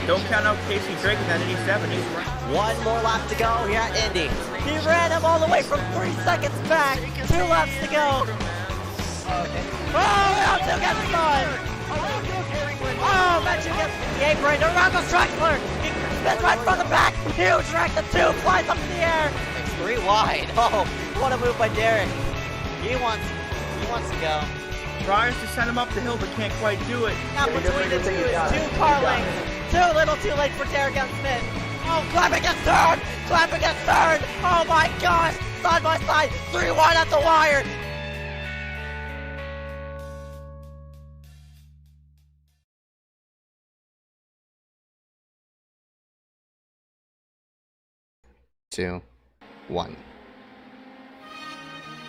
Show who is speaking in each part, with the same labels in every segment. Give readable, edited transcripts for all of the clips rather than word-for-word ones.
Speaker 1: Don't count out Casey Drake in that 87.
Speaker 2: One more lap to go here at Indy. He ran him all the way from 3 seconds back. 2 laps to go. Oh, L2 gets spun. Oh, Matthew gets the apron around the striker. He spins right from the back. Huge wreck. The 2 flies up in the air. It's 3 wide. Oh, what a move by Derek. He wants to go.
Speaker 1: Tries to send him up the hill, but can't quite do it.
Speaker 2: Now between the 2 car lengths. Too little, too late for Derek and Smith. Oh, clapping gets third. Clapping gets third. Oh my gosh. Side by side. 3 wide at the wire.
Speaker 3: Two, one.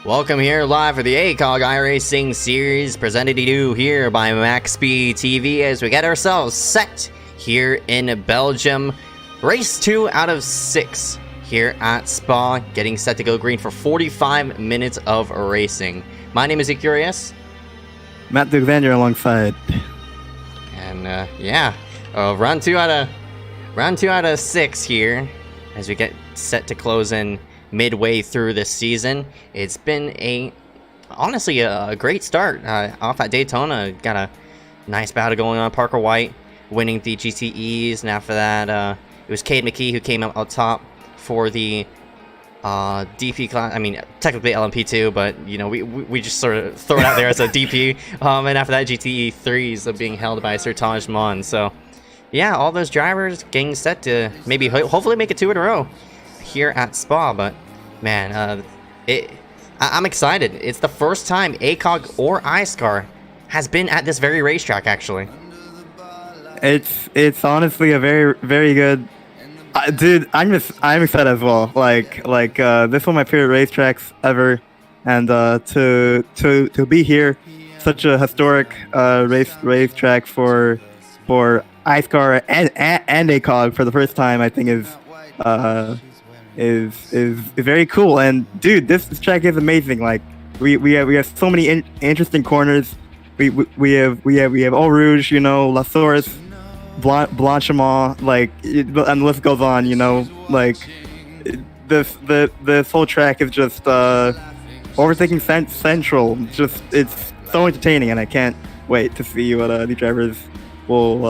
Speaker 3: Welcome here live for the ACOG iRacing series presented to you here by MaxspeedTV as we get ourselves set here in Belgium. Race 2 out of 6 here at Spa, getting set to go green for 45 minutes of racing. My name is EZECKIEL.
Speaker 4: Matt Alexander alongside.
Speaker 3: And yeah, round two out of 6 here as we get set to close in midway through this season. It's been honestly a great start off at Daytona. Got a nice battle going on. Parker White winning the GTEs, and after that it was Cade McKee who came out top for the DP class. I mean, technically LMP2, but you know, we just sort of throw it out there as a DP. And after that, GTE 3s are being held by Sir Taj Mon. So yeah, all those drivers getting set to maybe hopefully make it 2 in a row here at Spa. But man, I'm excited. It's the first time ACOG or iScar has been at this very racetrack, actually.
Speaker 4: It's honestly a very good, dude. I'm excited as well. Like this is one of my favorite racetracks ever, and to be here, such a historic racetrack for iScar and ACOG for the first time, I think is very cool. And dude, this track is amazing. Like we have so many interesting corners. We have Eau Rouge, you know, La Source, Blanchimont, like and the list goes on. You know, like this whole track is just overtaking central. Just it's so entertaining, and I can't wait to see what the drivers will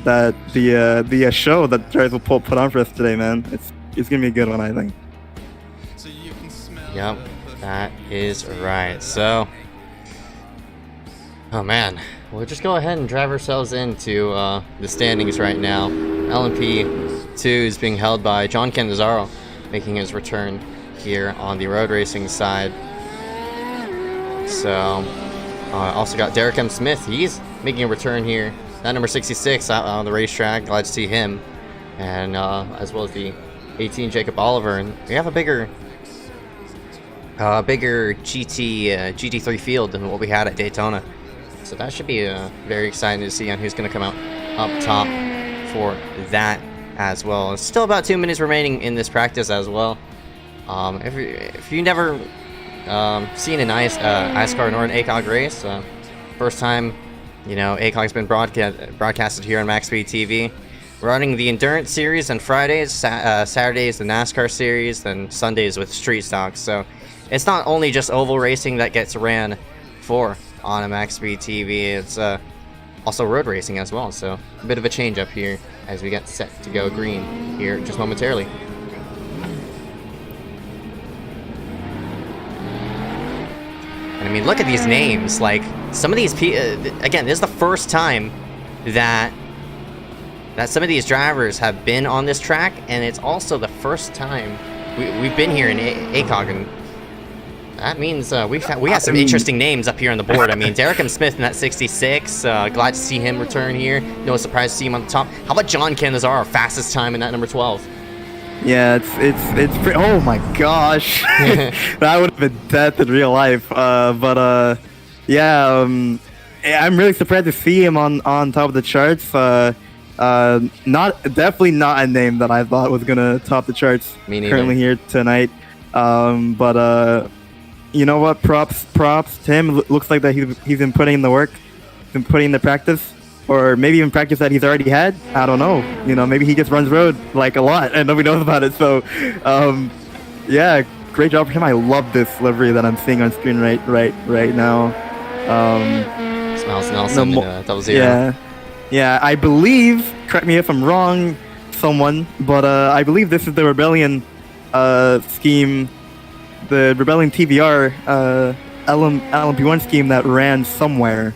Speaker 4: the show that drivers will put on for us today, man. It's gonna be a good one, I think.
Speaker 3: Yep, that is right. So, oh man, we'll just go ahead and drive ourselves into the standings right now. LMP2 is being held by John Cannizzaro, making his return here on the road racing side. So, also got Derek M. Smith. He's making a return here. That number 66 out on the racetrack. Glad to see him. And as well as the 18 Jacob Oliver. And we have a bigger GT3 field than what we had at Daytona. So that should be very exciting to see on who's going to come out up top for that as well. It's still about 2 minutes remaining in this practice as well. If you never seen an iScar nor an ACOG race, first time, you know, ACOG's been broadcasted here on MaxspeedTV. We're running the Endurance Series on Fridays, Saturdays the NASCAR Series, then Sundays with Street Stock. So it's not only just oval racing that gets ran for on a MaxspeedTV, it's also road racing as well. So a bit of a change up here as we get set to go green here just momentarily. And I mean, look at these names. Like, some of these again, this is the first time that some of these drivers have been on this track, and it's also the first time we've been here in ACOG, and that means we have some interesting names up here on the board. I mean, Derek M. Smith in that 66. Glad to see him return here. No surprise to see him on the top. How about John Cannizzaro, fastest time in that number 12?
Speaker 4: Yeah, it's pretty, oh my gosh. That would have been death in real life. Yeah, I'm really surprised to see him on top of the charts. Definitely not a name that I thought was gonna top the charts currently here tonight. You know what? Props to him. Looks like that he's been putting in the work, been putting in the practice. or maybe even practice that he's already had. I don't know. You know, maybe he just runs road like a lot and nobody knows about it. So, yeah, great job for him. I love this livery that I'm seeing on screen right now.
Speaker 3: Smiles Nelson, double zero.
Speaker 4: Yeah, I believe, correct me if I'm wrong, someone, but I believe this is the Rebellion scheme, the Rebellion TVR LMP1 scheme that ran somewhere.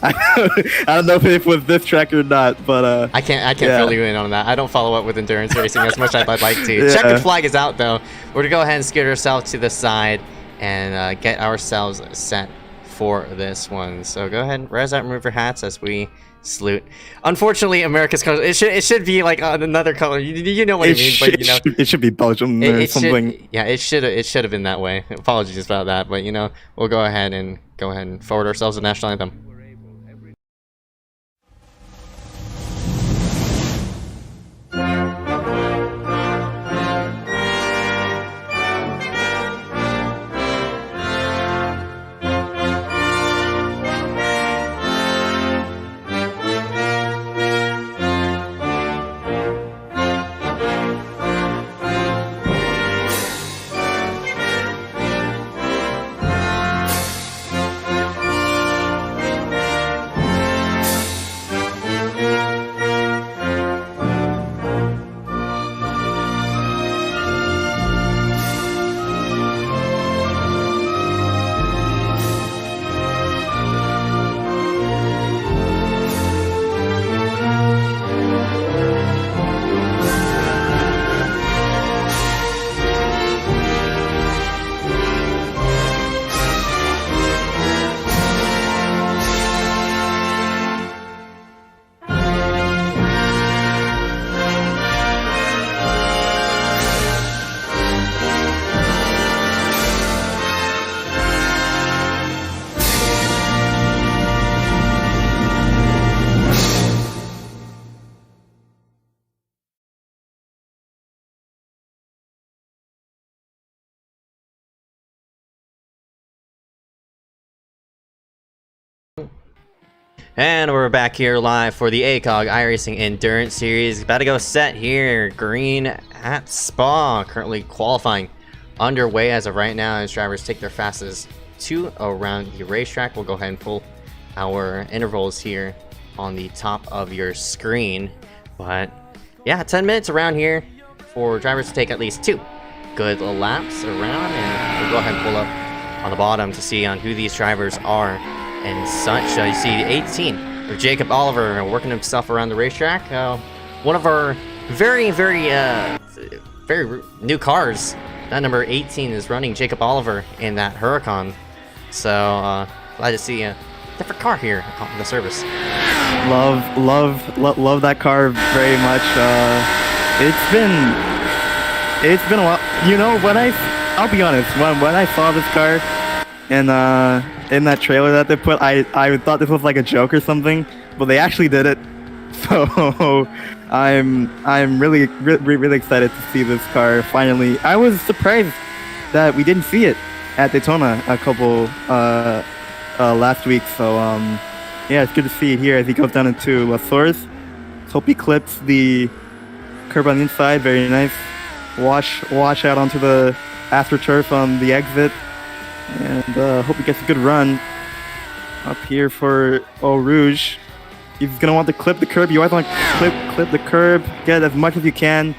Speaker 4: I don't know if it was this track or not, but
Speaker 3: I can't fill you in on that. I don't follow up with endurance racing as much as I'd like to. Checkered flag is out though. We're gonna go ahead and scoot ourselves to the side and get ourselves set for this one. So go ahead and res out, remove your hats as we salute. Unfortunately, America's color. It should be like another color. You know what I mean, but you know
Speaker 4: it should be Belgium or something.
Speaker 3: It should have been that way. Apologies about that, but you know we'll go ahead and forward ourselves the national anthem. And we're back here live for the ACOG iRacing Endurance Series. About to go set here. Green at Spa. Currently qualifying underway as of right now as drivers take their fastest 2 around the racetrack. We'll go ahead and pull our intervals here on the top of your screen. But yeah, 10 minutes around here for drivers to take at least 2 good laps around. And we'll go ahead and pull up on the bottom to see on who these drivers are and such. You see 18 of Jacob Oliver working himself around the racetrack. One of our very new cars. That number 18 is running Jacob Oliver in that Huracan. So glad to see a different car here on the service.
Speaker 4: Love that car very much. It's been a while. You know, I'll be honest, when I saw this car in that trailer that they put, I thought this was like a joke or something, but they actually did it. So I'm really excited to see this car finally. I was surprised that we didn't see it at Daytona a couple last week. So yeah, it's good to see it here as he goes down into La Source. Hope he clips the curb on the inside. Very nice. Wash out onto the AstroTurf on the exit. And hope he gets a good run up here for Eau Rouge. He's gonna want to clip the curb. You always want to clip the curb, get as much as you can.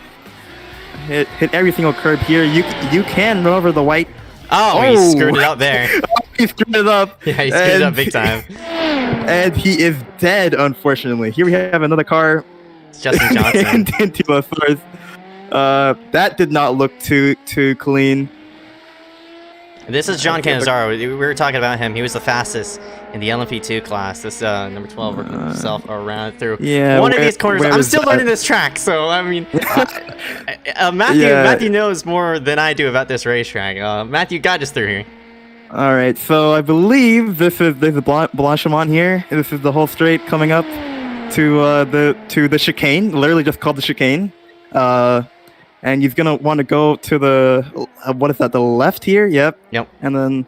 Speaker 4: Hit every single curb here. You can run over the white.
Speaker 3: Oh, he screwed it up there.
Speaker 4: He screwed it up.
Speaker 3: Yeah, he screwed it up big time.
Speaker 4: And he is dead, unfortunately. Here we have another car.
Speaker 3: It's Justin Johnson.
Speaker 4: into a source. That did not look too clean.
Speaker 3: This is John Cannizzaro. We were talking about him. He was the fastest in the LMP2 class. This number 12 working himself around through one of these corners. I'm still learning this track, so I mean, Matthew knows more than I do about this racetrack. Matthew got us through here.
Speaker 4: All right, so I believe there's a Blanchimont here. This is the whole straight coming up to the chicane, literally just called the chicane. And he's gonna want to go to the what is that? The left here? Yep.
Speaker 3: Yep.
Speaker 4: And then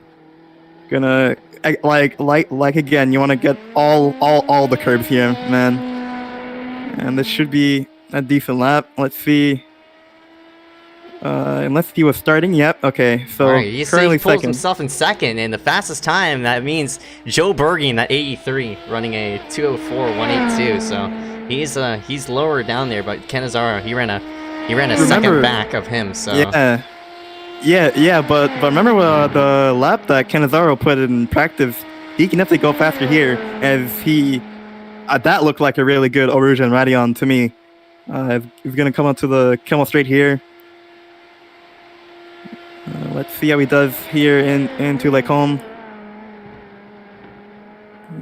Speaker 4: gonna like again, you want to get all the curbs here, man. And this should be a decent lap. Let's see. Unless he was starting. Yep. Okay. So
Speaker 3: Alright, you see
Speaker 4: currently
Speaker 3: he pulls
Speaker 4: second.
Speaker 3: himself in second, and the fastest time, that means Joe Berge in that 83, running a 2:04.182. So he's lower down there, but Cannizzaro, he ran a second back of him. So
Speaker 4: yeah. But remember the lap that Cannizzaro put in practice. He can definitely go faster here, as he that looked like a really good Eau Rouge and Radion to me. He's gonna come up to the Camel Straight here. Let's see how he does here into Lake Holm.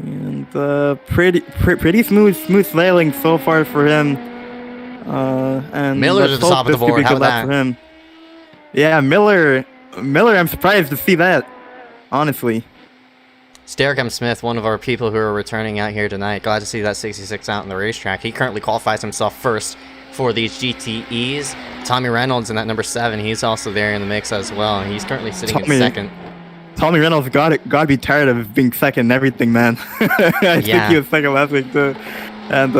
Speaker 4: And pretty smooth sailing so far for him. And
Speaker 3: Miller's at the top of the board. How about
Speaker 4: that? For him. Yeah, Miller. I'm surprised to see that, honestly.
Speaker 3: Derek M. Smith, one of our people who are returning out here tonight. Glad to see that 66 out on the racetrack. He currently qualifies himself first for these GTEs. Tommy Reynolds in that number 7, he's also there in the mix as well. He's currently sitting in second.
Speaker 4: Tommy Reynolds gotta be tired of being second in everything, man. I think he was second last week too, and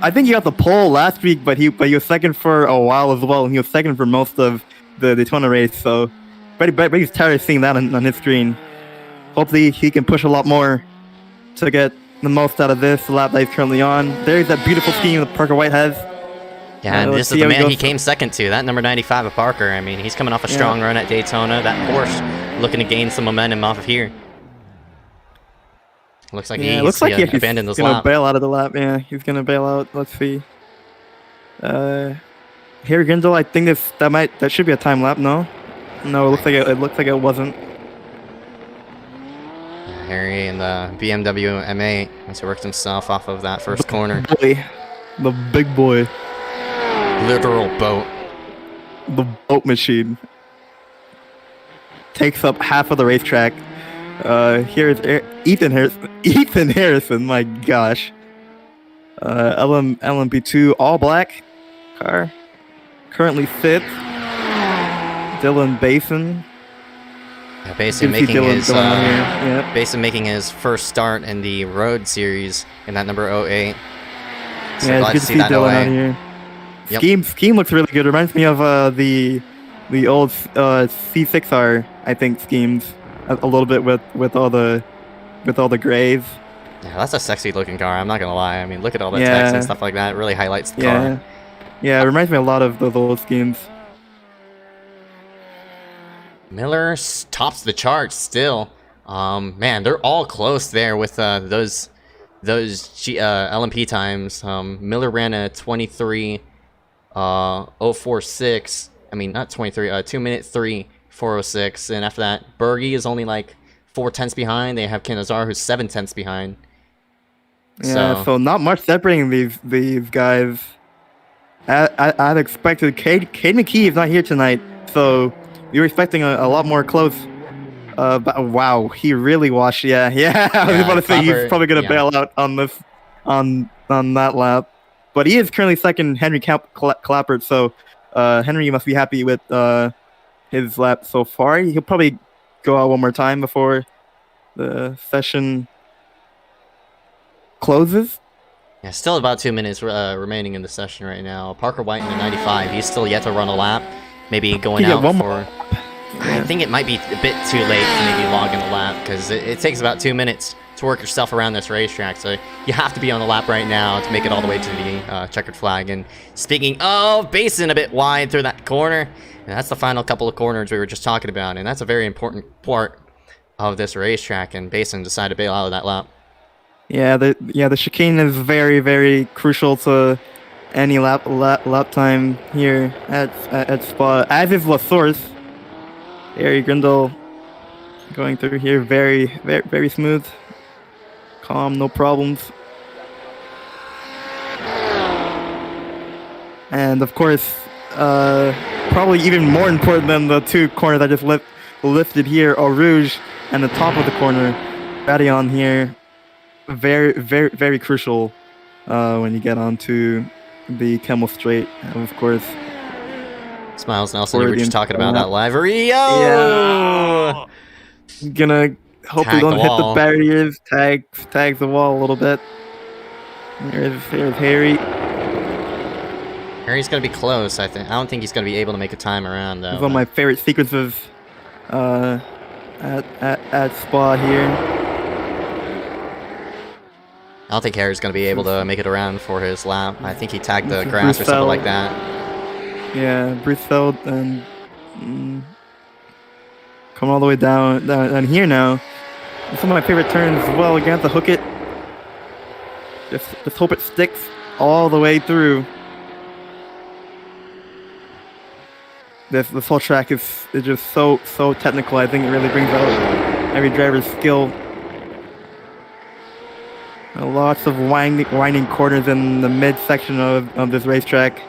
Speaker 4: I think he got the pole last week, but he was second for a while as well, and he was second for most of the Daytona race. So, but he's tired of seeing that on his screen. Hopefully, he can push a lot more to get the most out of this lap that he's currently on. There's that beautiful scheme that Parker White has.
Speaker 3: Yeah, and this is the man he came second to, that number 95 of Parker. I mean, he's coming off a strong run at Daytona. That Porsche looking to gain some momentum off of here. Looks like he abandoned this lap.
Speaker 4: He's gonna bail out of the lap. Yeah, he's gonna bail out. Let's see. Harry Grindle, I think that should be a time lap. No, it looks like it wasn't.
Speaker 3: Harry and the BMW M8 as he worked himself off of that first corner.
Speaker 4: The big boy.
Speaker 3: Literal boat.
Speaker 4: The boat machine. Takes up half of the racetrack. Here's Ethan Harrison, my gosh. LMP2 all black car. Currently 5th. Dylan Basin.
Speaker 3: Yeah, Basin making his first start in the Road Series in that number 08. So glad to see that
Speaker 4: Dylan out here. Yep. Scheme looks really good. Reminds me of the old C6R, I think, schemes a little bit with all the grays.
Speaker 3: Yeah, that's a sexy looking car. I'm not gonna lie. I mean, look at all the text and stuff like that. It really highlights the car.
Speaker 4: Yeah, it reminds me a lot of those old schemes.
Speaker 3: Miller tops the chart still. Man, they're all close there with those LMP times. Miller ran a 23:046. I mean, not 23. 2-minute 3:406. And after that, Berge is only like 4/10 behind. They have Cannizzaro, who's 7/10 behind.
Speaker 4: Yeah, so not much separating these guys. I'd expected Cade McKee is not here tonight, so we were expecting a lot more close. But wow, he really washed. I was about to say he's probably gonna bail out on this on that lap. But he is currently second, Henry Clappert. So Henry must be happy with his lap so far. He'll probably go out one more time before the session closes.
Speaker 3: Yeah, still about 2 minutes remaining in the session right now. Parker White in the 95. He's still yet to run a lap. Maybe going out for... I think it might be a bit too late to maybe log in a lap, because it takes about 2 minutes to work yourself around this racetrack. So you have to be on the lap right now to make it all the way to the checkered flag. And speaking of, Basin a bit wide through that corner. And that's the final couple of corners we were just talking about. And that's a very important part of this racetrack. And Basin decided to bail out of that lap.
Speaker 4: Yeah, the chicane is very, very crucial to any lap time here at Spa. As is La Source. Harry Grindle going through here, very, very, very smooth, calm, no problems. And of course, probably even more important than the two corners I just lifted here, Eau Rouge and the top of the corner, Radion here. Very, very, very crucial when you get onto the Camel Straight, and of course.
Speaker 3: Smiles Nelson, you were just talking about that livery.
Speaker 4: Yeah. Gonna hopefully
Speaker 3: Tag the
Speaker 4: don't hit the
Speaker 3: wall.
Speaker 4: barriers. Tags the wall a little bit. Here's Harry.
Speaker 3: Harry's gonna be close. I don't think he's gonna be able to make a time around though.
Speaker 4: It's one of my favorite sequences at Spa here.
Speaker 3: I don't think Harry's gonna be able to make it around for his lap. I think he tagged the
Speaker 4: This is
Speaker 3: grass or something
Speaker 4: Bruce
Speaker 3: like that.
Speaker 4: Yeah, Bruce Feld and come all the way down here now. Some of my favorite turns as well. Again, have to hook it. Just hope it sticks all the way through. This whole track is just so technical. I think it really brings out every driver's skill. Lots of winding corners in the midsection of this racetrack.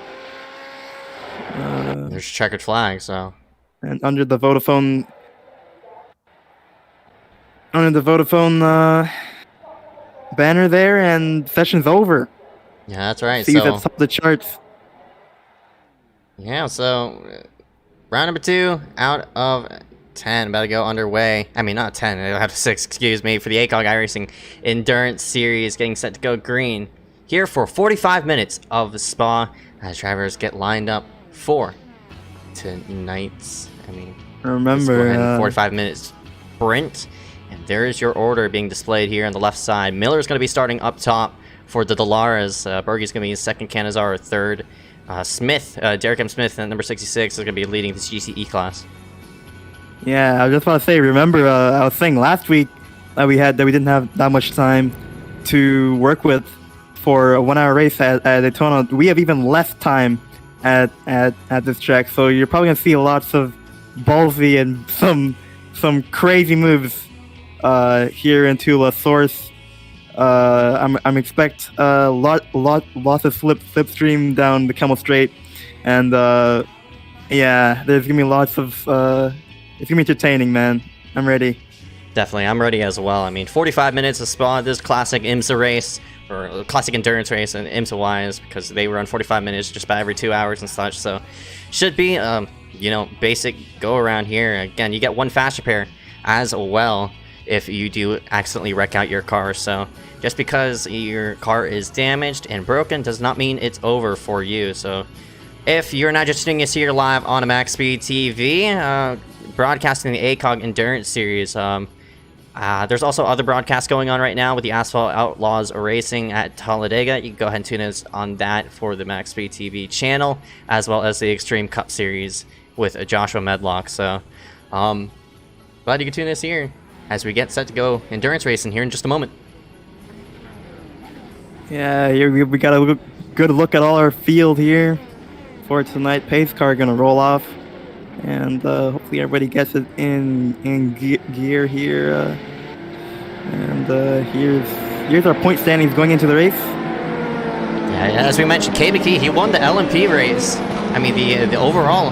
Speaker 3: There's a checkered flag, so.
Speaker 4: And under the Vodafone banner there, and session's over.
Speaker 3: Yeah, that's right.
Speaker 4: See you
Speaker 3: So
Speaker 4: at top of the charts.
Speaker 3: yeah, so round number 2 out of 10, about to go underway. I mean, not 10, I have 6, excuse me, for the ACOG iRacing Endurance Series, getting set to go green here for 45 minutes of Spa as drivers get lined up for tonight's,
Speaker 4: Remember,
Speaker 3: 45 minutes sprint. And there's your order being displayed here on the left side. Miller's going to be starting up top for the Delaras. Bergey's going to be in second, Canizar third. Smith, Derek M. Smith at number 66 is going to be leading this GCE class.
Speaker 4: yeah, I just want to say, remember, I was saying last week that we didn't have that much time to work with for a 1-hour race at Daytona. We have even less time at this track, so you're probably gonna see lots of ballsy and some crazy moves here into La Source. I'm expect lots of slipstream down the Camel Straight, and yeah, there's gonna be lots of it's gonna be entertaining, man. I'm ready.
Speaker 3: Definitely, I'm ready as well. I mean, 45 minutes of Spa, this classic IMSA race, or classic endurance race, and IMSA wise, because they run 45 minutes just about every 2 hours and such. So, should be basic go around here. Again, you get one fast repair as well if you do accidentally wreck out your car. So just because your car is damaged and broken does not mean it's over for you. So if you're not just tuning us here live on a MaxspeedTV, broadcasting the ACOG Endurance Series, there's also other broadcasts going on right now with the Asphalt Outlaws Racing at Talladega. You can go ahead and tune us on that for the MaxspeedTV channel, as well as the Extreme Cup Series with Joshua Medlock. So glad you can tune us here as we get set to go endurance racing here in just a moment.
Speaker 4: Yeah, we got a good look at all our field here for tonight. Pace car gonna roll off, and hopefully everybody gets it in gear here. And here's our point standings going into the race.
Speaker 3: Yeah, as we mentioned, KBK, he won the LMP race. I mean, the overall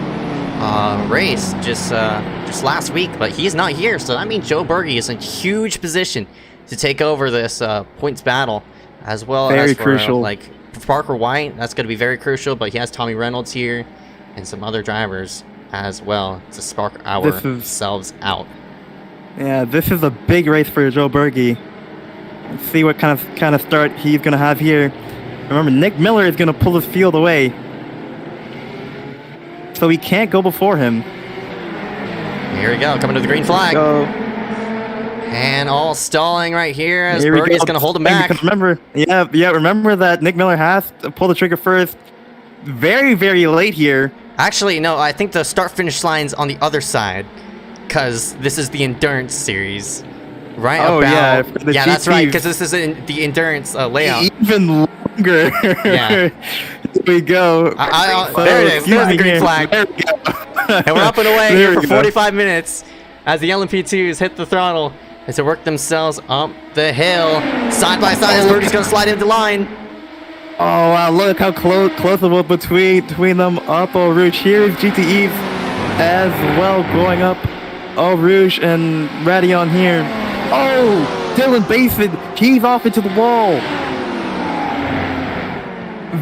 Speaker 3: race just last week, but he's not here, so that means Joe Berge is in a huge position to take over this points battle, as well
Speaker 4: very
Speaker 3: as for
Speaker 4: crucial.
Speaker 3: like Parker White. That's going to be very crucial, but he has Tommy Reynolds here and some other drivers as well to spark ourselves out.
Speaker 4: Yeah, this is a big race for Joe Berge. Let's see what kind of start he's gonna have here. Remember, Nick Miller is gonna pull his field away, so he can't go before him.
Speaker 3: Here we go, coming to the green flag.
Speaker 4: So,
Speaker 3: and all stalling right here as
Speaker 4: here we
Speaker 3: Berge is
Speaker 4: go.
Speaker 3: going to hold him back.
Speaker 4: Because remember that Nick Miller has to pull the trigger first. Very, very late here.
Speaker 3: Actually, no, I think the start-finish line's on the other side, because this is the endurance series. Right
Speaker 4: Oh,
Speaker 3: about...
Speaker 4: yeah,
Speaker 3: yeah, that's right,
Speaker 4: GTs.
Speaker 3: because this is in the endurance layout.
Speaker 4: Even longer.
Speaker 3: Yeah.
Speaker 4: Here we go.
Speaker 3: There it is. There's the green flag.
Speaker 4: There we go.
Speaker 3: And we're up and away
Speaker 4: There
Speaker 3: here
Speaker 4: we
Speaker 3: for
Speaker 4: go.
Speaker 3: 45 minutes as the LMP2s hit the throttle as they work themselves up the hill. Side by side as Berge's going to slide into line.
Speaker 4: Oh wow! Look how close it was between them. Up Eau Rouge. Here's GTEs as well going up Eau Rouge and Radion here. Oh, Dylan Basin, he's off into the wall.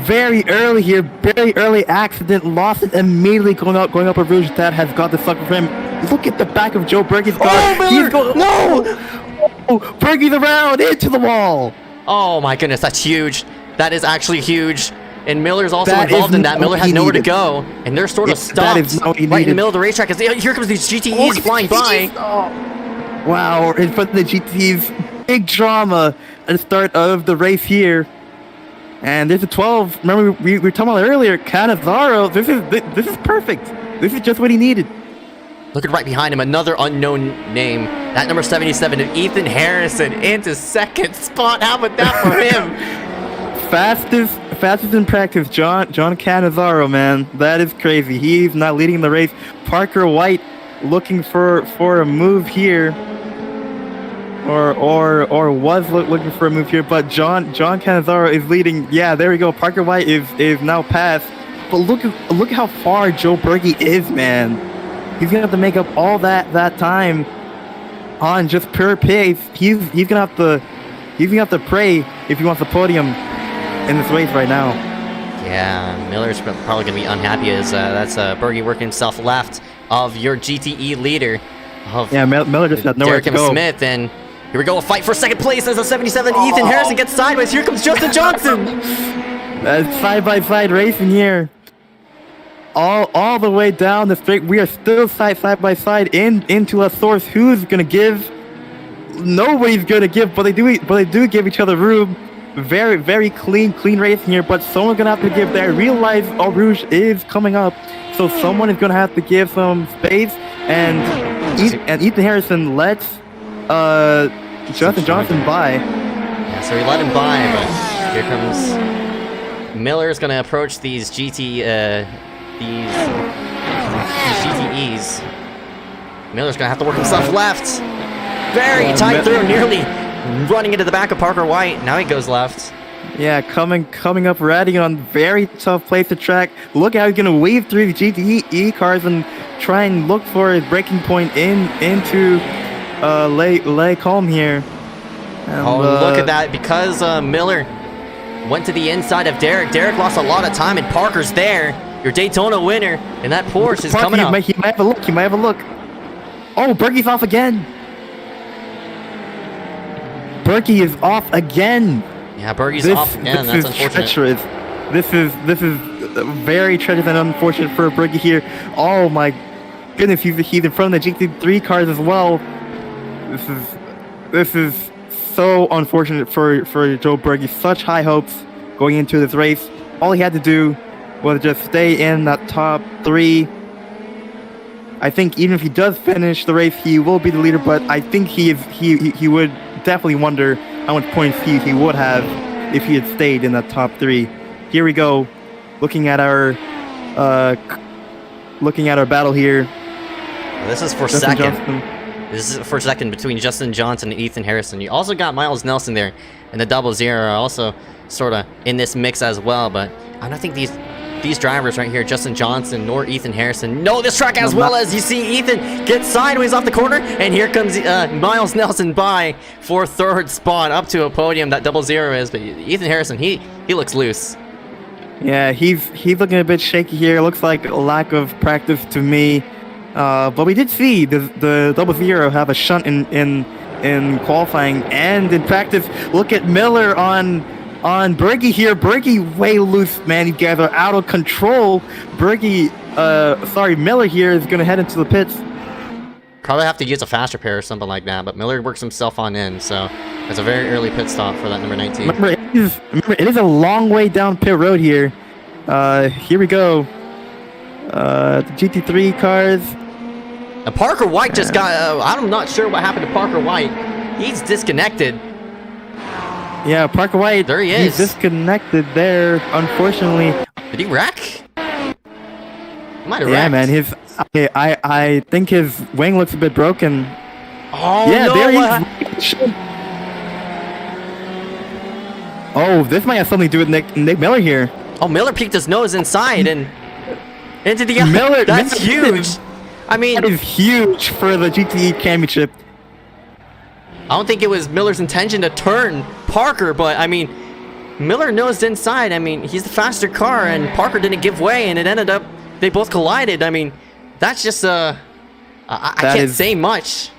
Speaker 4: Very early here, very early accident, lost it immediately going up Eau Rouge. That has got the sucker for him. Look at the back of Joe Bergey's car.
Speaker 3: Oh, Miller!
Speaker 4: He's going.
Speaker 3: No!
Speaker 4: Oh, Bergey's around into the wall.
Speaker 3: Oh my goodness, that's huge. That is actually huge. And Miller's also
Speaker 4: That
Speaker 3: involved
Speaker 4: is
Speaker 3: in that.
Speaker 4: not
Speaker 3: Miller
Speaker 4: what
Speaker 3: has
Speaker 4: he
Speaker 3: nowhere to
Speaker 4: needed.
Speaker 3: go, and they're sort of
Speaker 4: Yeah, that is
Speaker 3: stopped
Speaker 4: not what he
Speaker 3: right in the
Speaker 4: needed.
Speaker 3: middle of the racetrack. As here comes these GTEs flying by.
Speaker 4: Wow, in front of the GT's big drama at the start of the race here. And there's a 12. Remember, we were talking about earlier, Canavaro. This is perfect. This is just what he needed.
Speaker 3: Looking right behind him, another unknown name. That number 77 of Ethan Harrison into second spot. How about that for him?
Speaker 4: Fastest in practice, John Canavaro, man. That is crazy. He's not leading the race. Parker White looking for a move here. Or was looking for a move here, but John Canavaro is leading. Yeah, there we go. Parker White is now passed. But look how far Joe Bergey is, man. He's gonna have to make up all that time on just pure pace. He's gonna have to pray if he wants the podium in this race right now.
Speaker 3: Yeah, Miller's probably gonna be unhappy as that's Bergey working himself left of your GTE leader.
Speaker 4: Yeah, Miller just had nowhere
Speaker 3: Derek
Speaker 4: to go.
Speaker 3: Smith, and here we go, a fight for second place as a 77 Ethan Harrison gets sideways. Here comes Justin Johnson.
Speaker 4: Side by side racing here. All the way down the straight. We are still side by side into a source. Who's gonna give? Nobody's gonna give, but they do give each other room. Very clean racing here, but someone's gonna have to give there. Realize Eau Rouge is coming up, so someone is gonna have to give some space. And Ethan Harrison lets Justin Johnson by.
Speaker 3: Yeah, so he let him by, but here comes Miller's gonna approach these GTEs. Miller's gonna have to work himself left. Very tight through, nearly running into the back of Parker White. Now he goes left.
Speaker 4: Yeah, coming up, riding on very tough place to track. Look how he's gonna weave through the GTE cars and try and look for his breaking point into lay calm here. And,
Speaker 3: Oh, look at that! Because Miller went to the inside of Derek. Derek lost a lot of time, and Parker's there. Your Daytona winner, and that Porsche is coming up.
Speaker 4: He might have a look. Oh, Berkey's off again. Berkey is off again.
Speaker 3: Yeah, Bergey's off again. That's unfortunate.
Speaker 4: Treacherous. This is very treacherous and unfortunate for Berkey here. Oh my goodness, he's in front of the GT3 cars as well. This is so unfortunate for Joe Berkey. Such high hopes going into this race. All he had to do was just stay in that top 3. I think even if he does finish the race, he will be the leader. But I think he would definitely wonder how much points he would have if he had stayed in that top 3. Here we go, looking at our battle here.
Speaker 3: This is for
Speaker 4: Justin
Speaker 3: second.
Speaker 4: Johnson.
Speaker 3: This is for second between Justin Johnson and Ethan Harrison. You also got Miles Nelson there, and the 00 also sort of in this mix as well. But I don't think these drivers right here, Justin Johnson nor Ethan Harrison, know this track as well. As you see Ethan get sideways off the corner, and here comes Miles Nelson by for third spot up to a podium that 00 is. But Ethan Harrison, he looks loose.
Speaker 4: Yeah, he's looking a bit shaky here. Looks like a lack of practice to me. But we did see the 00 have a shunt in qualifying and in practice. Look at Miller on Berkey here. Berkey way loose, man. You guys are out of control. Miller here is gonna head into the pits.
Speaker 3: Probably have to use a faster pair or something like that, but Miller works himself on in, so it's a very early pit stop for that number 19.
Speaker 4: Remember, it is a long way down pit road here. Here we go. The GT3 cars.
Speaker 3: And Parker White just got, I'm not sure what happened to Parker White. He's disconnected.
Speaker 4: Yeah, Parker White.
Speaker 3: There he is.
Speaker 4: He's disconnected there, unfortunately.
Speaker 3: Did he wreck? Might have
Speaker 4: Yeah,
Speaker 3: wrecked.
Speaker 4: man. I think his wing looks a bit broken.
Speaker 3: Oh,
Speaker 4: Yeah,
Speaker 3: no.
Speaker 4: there he is. Oh, this might have something to do with Nick Miller here.
Speaker 3: Oh, Miller peeked his nose inside and into the
Speaker 4: Miller-
Speaker 3: That's
Speaker 4: Miller-
Speaker 3: huge. I mean,
Speaker 4: That is huge for the GTE championship.
Speaker 3: I don't think it was Miller's intention to turn Parker, but I mean, Miller nosed inside. I mean, he's the faster car, and Parker didn't give way, and it ended up they both collided. I mean, that's just I can't say much.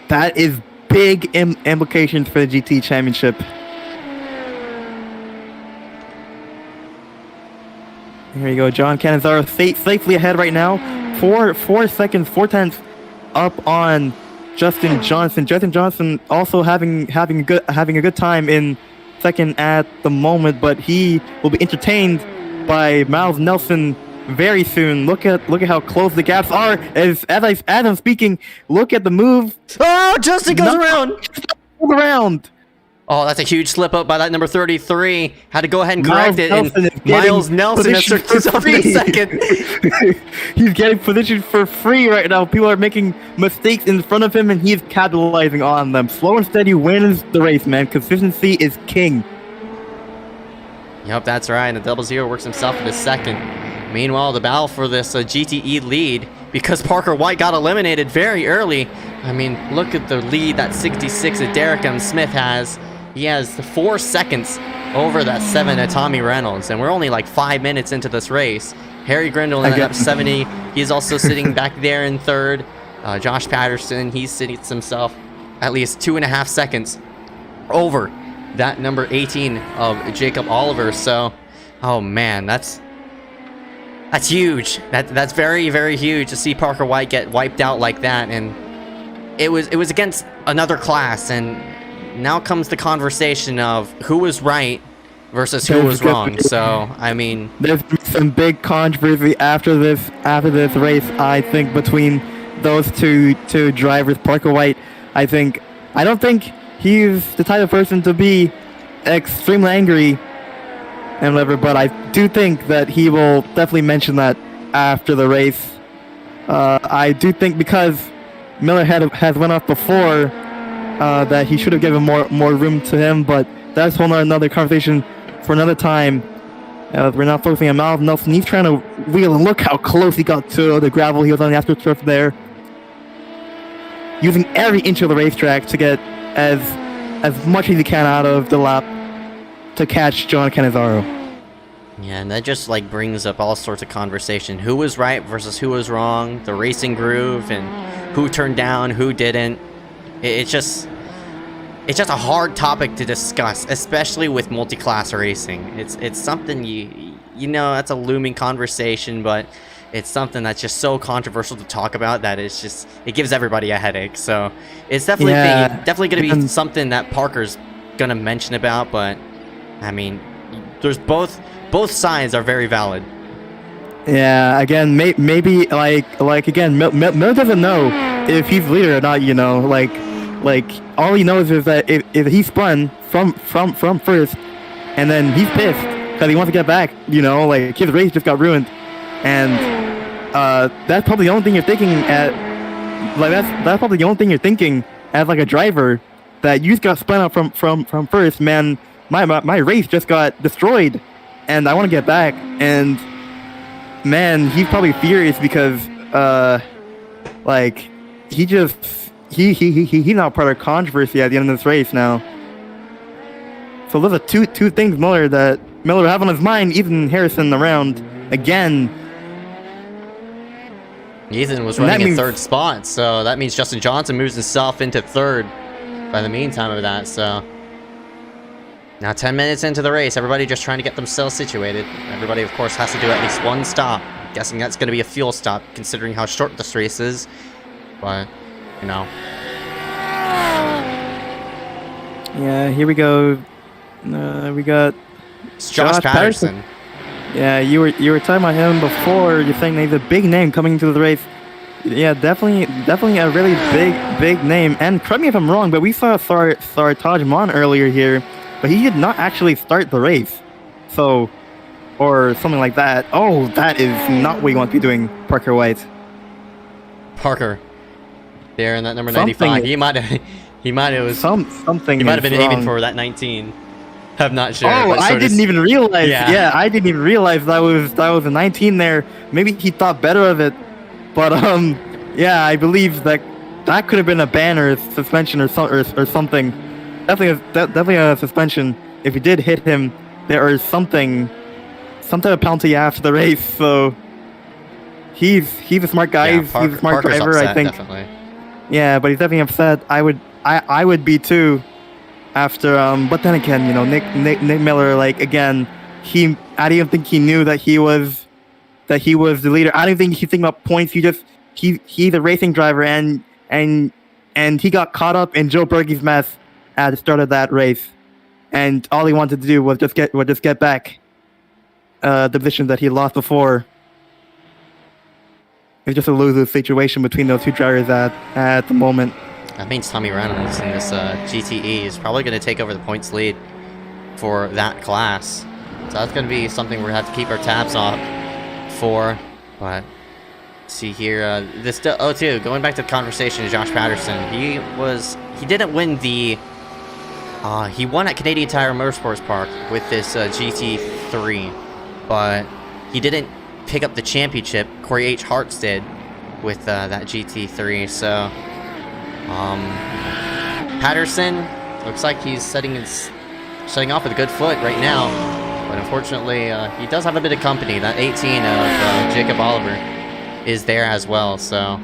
Speaker 4: That is big implications for the GT Championship. Here you go, John Canizaro safely ahead right now. 4 seconds, 4/10 up on Justin Johnson. Justin Johnson also having a good time in second at the moment, but he will be entertained by Miles Nelson very soon. Look at how close the gaps are. As I'm speaking, look at the move.
Speaker 3: Oh, Justin goes around. Oh, that's a huge slip up by that number 33. Had to go ahead and correct it. And Miles Nelson has took himself in a second.
Speaker 4: He's getting positioned for free right now. People are making mistakes in front of him, and he's capitalizing on them. Slow and steady wins the race, man. Consistency is king.
Speaker 3: Yep, that's right. And the 00 works himself into second. Meanwhile, the battle for this GTE lead, because Parker White got eliminated very early. I mean, look at the lead that 66 that Derek M. Smith has. He has 4 seconds over that 7 at Tommy Reynolds, and we're only like 5 minutes into this race. Harry Grindle ended up 70. He's also sitting back there in third. Josh Patterson, he's sitting himself at least 2.5 seconds over that number 18 of Jacob Oliver. So, oh man, that's huge. That's very, very huge to see Parker White get wiped out like that. And it was against another class, and now comes the conversation of who was right versus who was wrong. So, I mean,
Speaker 4: there's some big controversy after this race, I think, between those two drivers. Parker White, I don't think he's the type of person to be extremely angry and whatever, but I do think that he will definitely mention that after the race. I do think because Miller has went off before, that he should have given more room to him, but that's whole another conversation for another time. We're not focusing on Miles Nelson. He's trying to wheel, and look how close he got to the gravel. He was on the AstroTurf there, using every inch of the racetrack to get as much as he can out of the lap to catch John Canizaro.
Speaker 3: Yeah, and that just like brings up all sorts of conversation. Who was right versus who was wrong, the racing groove, and who turned down, who didn't. It's just a hard topic to discuss, especially with multi-class racing. It's something you know, that's a looming conversation, but it's something that's just so controversial to talk about that it gives everybody a headache. So it's definitely going to be something that Parker's going to mention about, but I mean, there's both sides are very valid.
Speaker 4: Yeah, again, maybe like again, Miller doesn't know if he's leader or not. You know, like all he knows is that if he spun from first, and then he's pissed because he wants to get back. You know, like his race just got ruined, and that's probably the only thing you're thinking that's probably the only thing you're thinking as like a driver, that you just got spun out from first. Man, my race just got destroyed, and I want to get back. And man, he's probably furious because like he's not part of controversy at the end of this race now. So those are two things Miller have on his mind. Ethan Harrison around again.
Speaker 3: Ethan was running in third spot, so that means Justin Johnson moves himself into third by the meantime of that. So now 10 minutes into the race, everybody just trying to get themselves situated. Everybody, of course, has to do at least one stop. Guessing that's going to be a fuel stop, considering how short this race is. But, you know.
Speaker 4: Yeah, here we go. We got
Speaker 3: it's Josh Patterson.
Speaker 4: Yeah, you were talking about him before. You're saying he's a big name coming into the race. Yeah, definitely a really big name. And correct me if I'm wrong, but we saw Sartaj Mon earlier here, but he did not actually start the race. So, or something like that. Oh, that is not what you want to be doing, Parker White.
Speaker 3: Parker, there in that number 95. He might have been aiming for that 19. I'm not sure.
Speaker 4: Oh, I didn't even realize. Yeah, I didn't even realize that was a 19 there. Maybe he thought better of it, but yeah, I believe that could have been a ban or suspension or something. Definitely a suspension. If he did hit him, there is some type of penalty after the race. So he's a smart guy.
Speaker 3: Yeah,
Speaker 4: he's a smart
Speaker 3: Parker's
Speaker 4: driver.
Speaker 3: upset,
Speaker 4: I think.
Speaker 3: definitely.
Speaker 4: Yeah, but he's definitely upset. I would be too. After but then again, you know, Nick Miller, like again, I didn't think he knew that he was the leader. I don't think he's thinking about points. He's a racing driver, and he got caught up in Joe Berge's mess at the start of that race, and all he wanted to do was just get back the position that he lost before. It's just a lose-lose situation between those two drivers at the moment.
Speaker 3: That means Tommy Reynolds in this GTE is probably going to take over the points lead for that class. So that's going to be something we're going to have to keep our tabs on for. But see here, this too, going back to the conversation of Josh Patterson, he didn't win the he won at Canadian Tire Motorsports Park with this GT3, but he didn't pick up the championship. Corey H. Hartz did with that GT3. So Patterson looks like he's setting off with a good foot right now, but unfortunately he does have a bit of company. That 18 of Jacob Oliver is there as well. So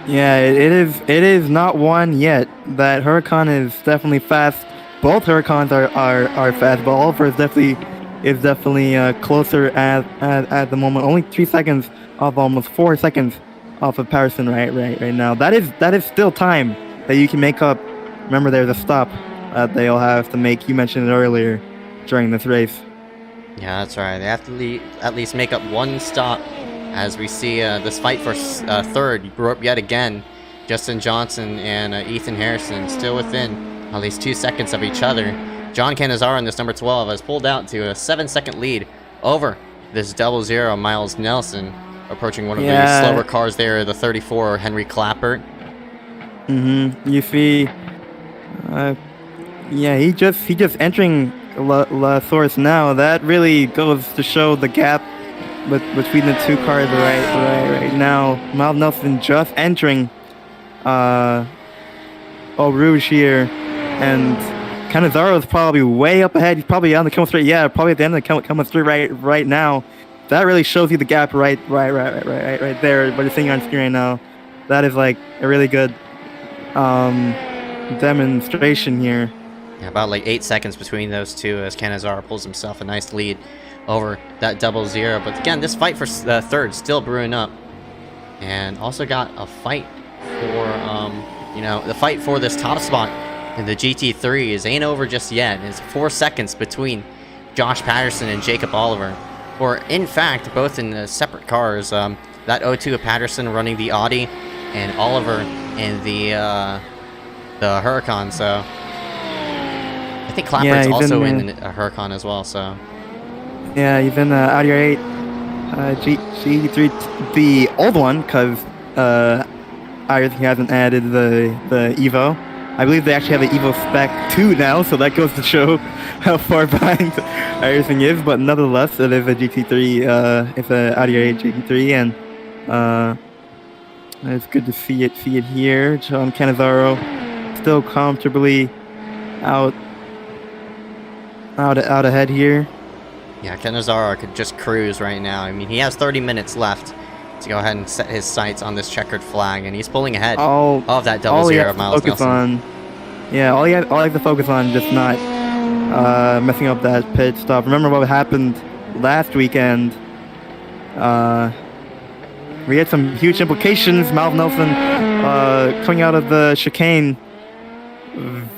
Speaker 4: yeah, it is not one yet. That Huracan is definitely fast. Both Huracans are fast, but Oliver is definitely closer at the moment. Only 3 seconds off, almost 4 seconds off of Patterson right now. That is still time that you can make up. Remember, there's a stop that they'll have to make. You mentioned it earlier during this race.
Speaker 3: yeah, that's right. They have to at least make up one stop. As we see this fight for third grew up yet again. Justin Johnson and Ethan Harrison still within at least 2 seconds of each other. John Canizaro in this number 12 has pulled out to a 7-second lead over this 00 Miles Nelson, approaching one of the slower cars there, the 34 Henry Clappert.
Speaker 4: You see, he just entering La Source now. That really goes to show the gap between the two cars right now. Miles Nelson just entering Eau Rouge here, and Canizaro is probably way up ahead. He's probably on the Kilman Straight. Yeah, probably at the end of the Kilman Straight right now. That really shows you the gap right there. What you're seeing on screen right now. That is like a really good demonstration here.
Speaker 3: Yeah, about like 8 seconds between those two as Canizaro pulls himself a nice lead over that 00. But again, this fight for third still brewing up, and also got a fight for the fight for this top spot in the GT3 ain't over just yet. It's 4 seconds between Josh Patterson and Jacob Oliver, or in fact both in separate cars. That 02 of Patterson running the Audi, and Oliver in the Huracan. So I think Clappert's also in a Huracan as well. So
Speaker 4: yeah, he's in the Audi R8 GT3, the old one, because iRacing hasn't added the Evo. I believe they actually have the Evo Spec 2 now, so that goes to show how far behind iRacing is. But nevertheless, it is a GT3. It's an Audi R8 GT3, and it's good to see it here. John Canizaro still comfortably out ahead here.
Speaker 3: yeah, Canizaro could just cruise right now. I mean, he has 30 minutes left to go ahead and set his sights on this checkered flag, and he's pulling ahead of that 00 of Miles Nelson.
Speaker 4: All you have to focus on just not messing up that pit stop. Remember what happened last weekend? We had some huge implications. Miles Nelson coming out of the chicane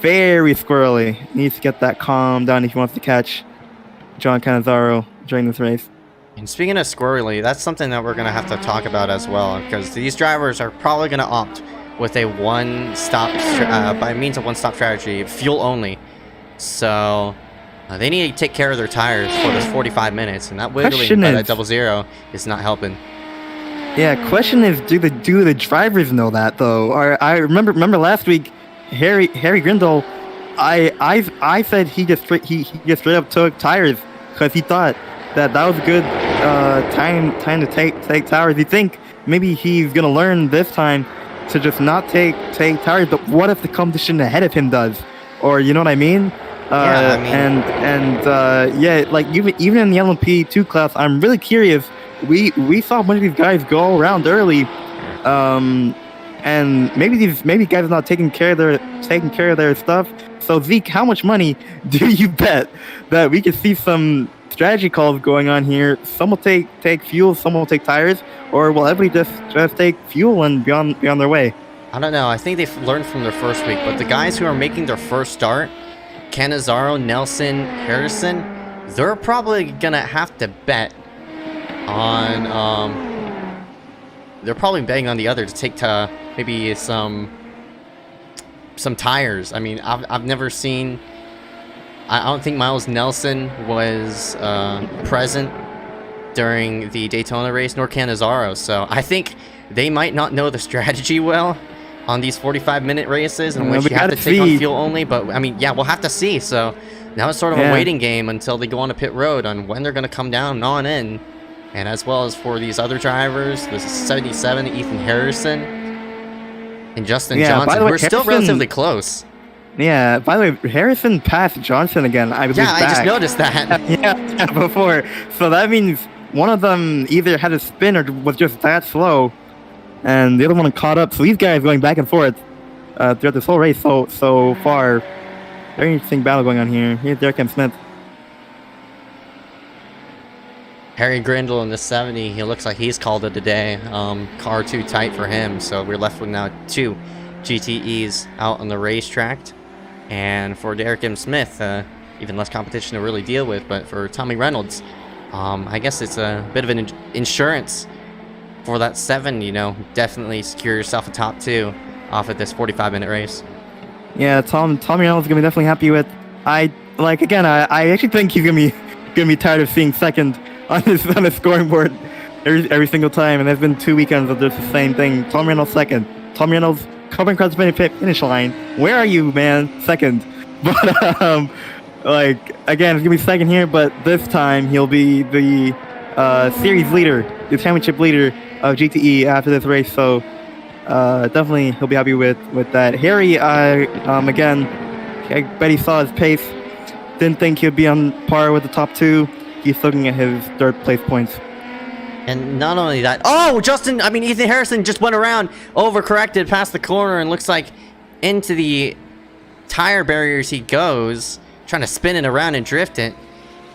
Speaker 4: very squirrely. Needs to get that calm down if he wants to catch John Canizaro during this race.
Speaker 3: And speaking of squirrely, that's something that we're going to have to talk about as well, because these drivers are probably going to opt with a by means of one-stop strategy, fuel only. So they need to take care of their tires for this 45 minutes, and that wiggling by that 00 is not helping.
Speaker 4: Yeah, question is, do the drivers know that though? Or I remember last week, Harry Grindle, I said he just straight up took tires because he thought that was a good time to take tires. You think maybe he's gonna learn this time to just not take tires, but what if the competition ahead of him does? Or you know what I mean?
Speaker 3: Yeah, I mean,
Speaker 4: like even in the LMP2 class, I'm really curious we saw a bunch of these guys go around early, and maybe guys are not taking care of their stuff. So Zeke, how much money do you bet that we could see some strategy calls going on here? Some will take fuel, some will take tires, or will everybody just take fuel and be on their way?
Speaker 3: I don't know. I think they've learned from their first week, but the guys who are making their first start, Cannizzaro, Nelson, Harrison, they're probably gonna have to bet on they're probably betting on the other to take maybe some tires. I mean, I've never seen. I don't think Miles Nelson was present during the Daytona race, nor Cannizzaro. So I think they might not know the strategy well on these 45-minute races in which you have to take on fuel only. But I mean, yeah, we'll have to see. So now it's sort of a waiting game until they go on a pit road on when they're going to come down and on in. And as well as for these other drivers, this is 77, Ethan Harrison, and Justin Johnson, who are still relatively close.
Speaker 4: Yeah, by the way, Harrison passed Johnson again, I believe.
Speaker 3: Yeah, I just noticed that.
Speaker 4: yeah, before. So that means one of them either had a spin or was just that slow, and the other one caught up. So these guys going back and forth throughout this whole race so far. Very interesting battle going on here. Here's Derek M. Smith.
Speaker 3: Harry Grindle in the 70, he looks like he's called it a day. Car too tight for him, so we're left with now 2 GTEs out on the racetrack. And for Derek M. Smith, even less competition to really deal with. But for Tommy Reynolds, I guess it's a bit of an insurance for that 7, you know. Definitely secure yourself a top 2 off of this 45-minute race.
Speaker 4: Yeah, Tommy Reynolds is gonna be definitely happy with. I actually think he's gonna be tired of seeing second on his scoreboard every single time. And there's been 2 weekends of just the same thing. Tommy Reynolds second. Tommy Reynolds covering across the finish line. Where are you, man? Second. But like again, it's gonna be second here, but this time he'll be the series leader, the championship leader of GTE after this race. So definitely he'll be happy with that. Harry, again, I bet he saw his pace. Didn't think he'd be on par with the top 2. He's looking at his 3rd place points.
Speaker 3: And not only that, Ethan Harrison just went around, overcorrected past the corner, and looks like into the tire barriers he goes, trying to spin it around and drift it.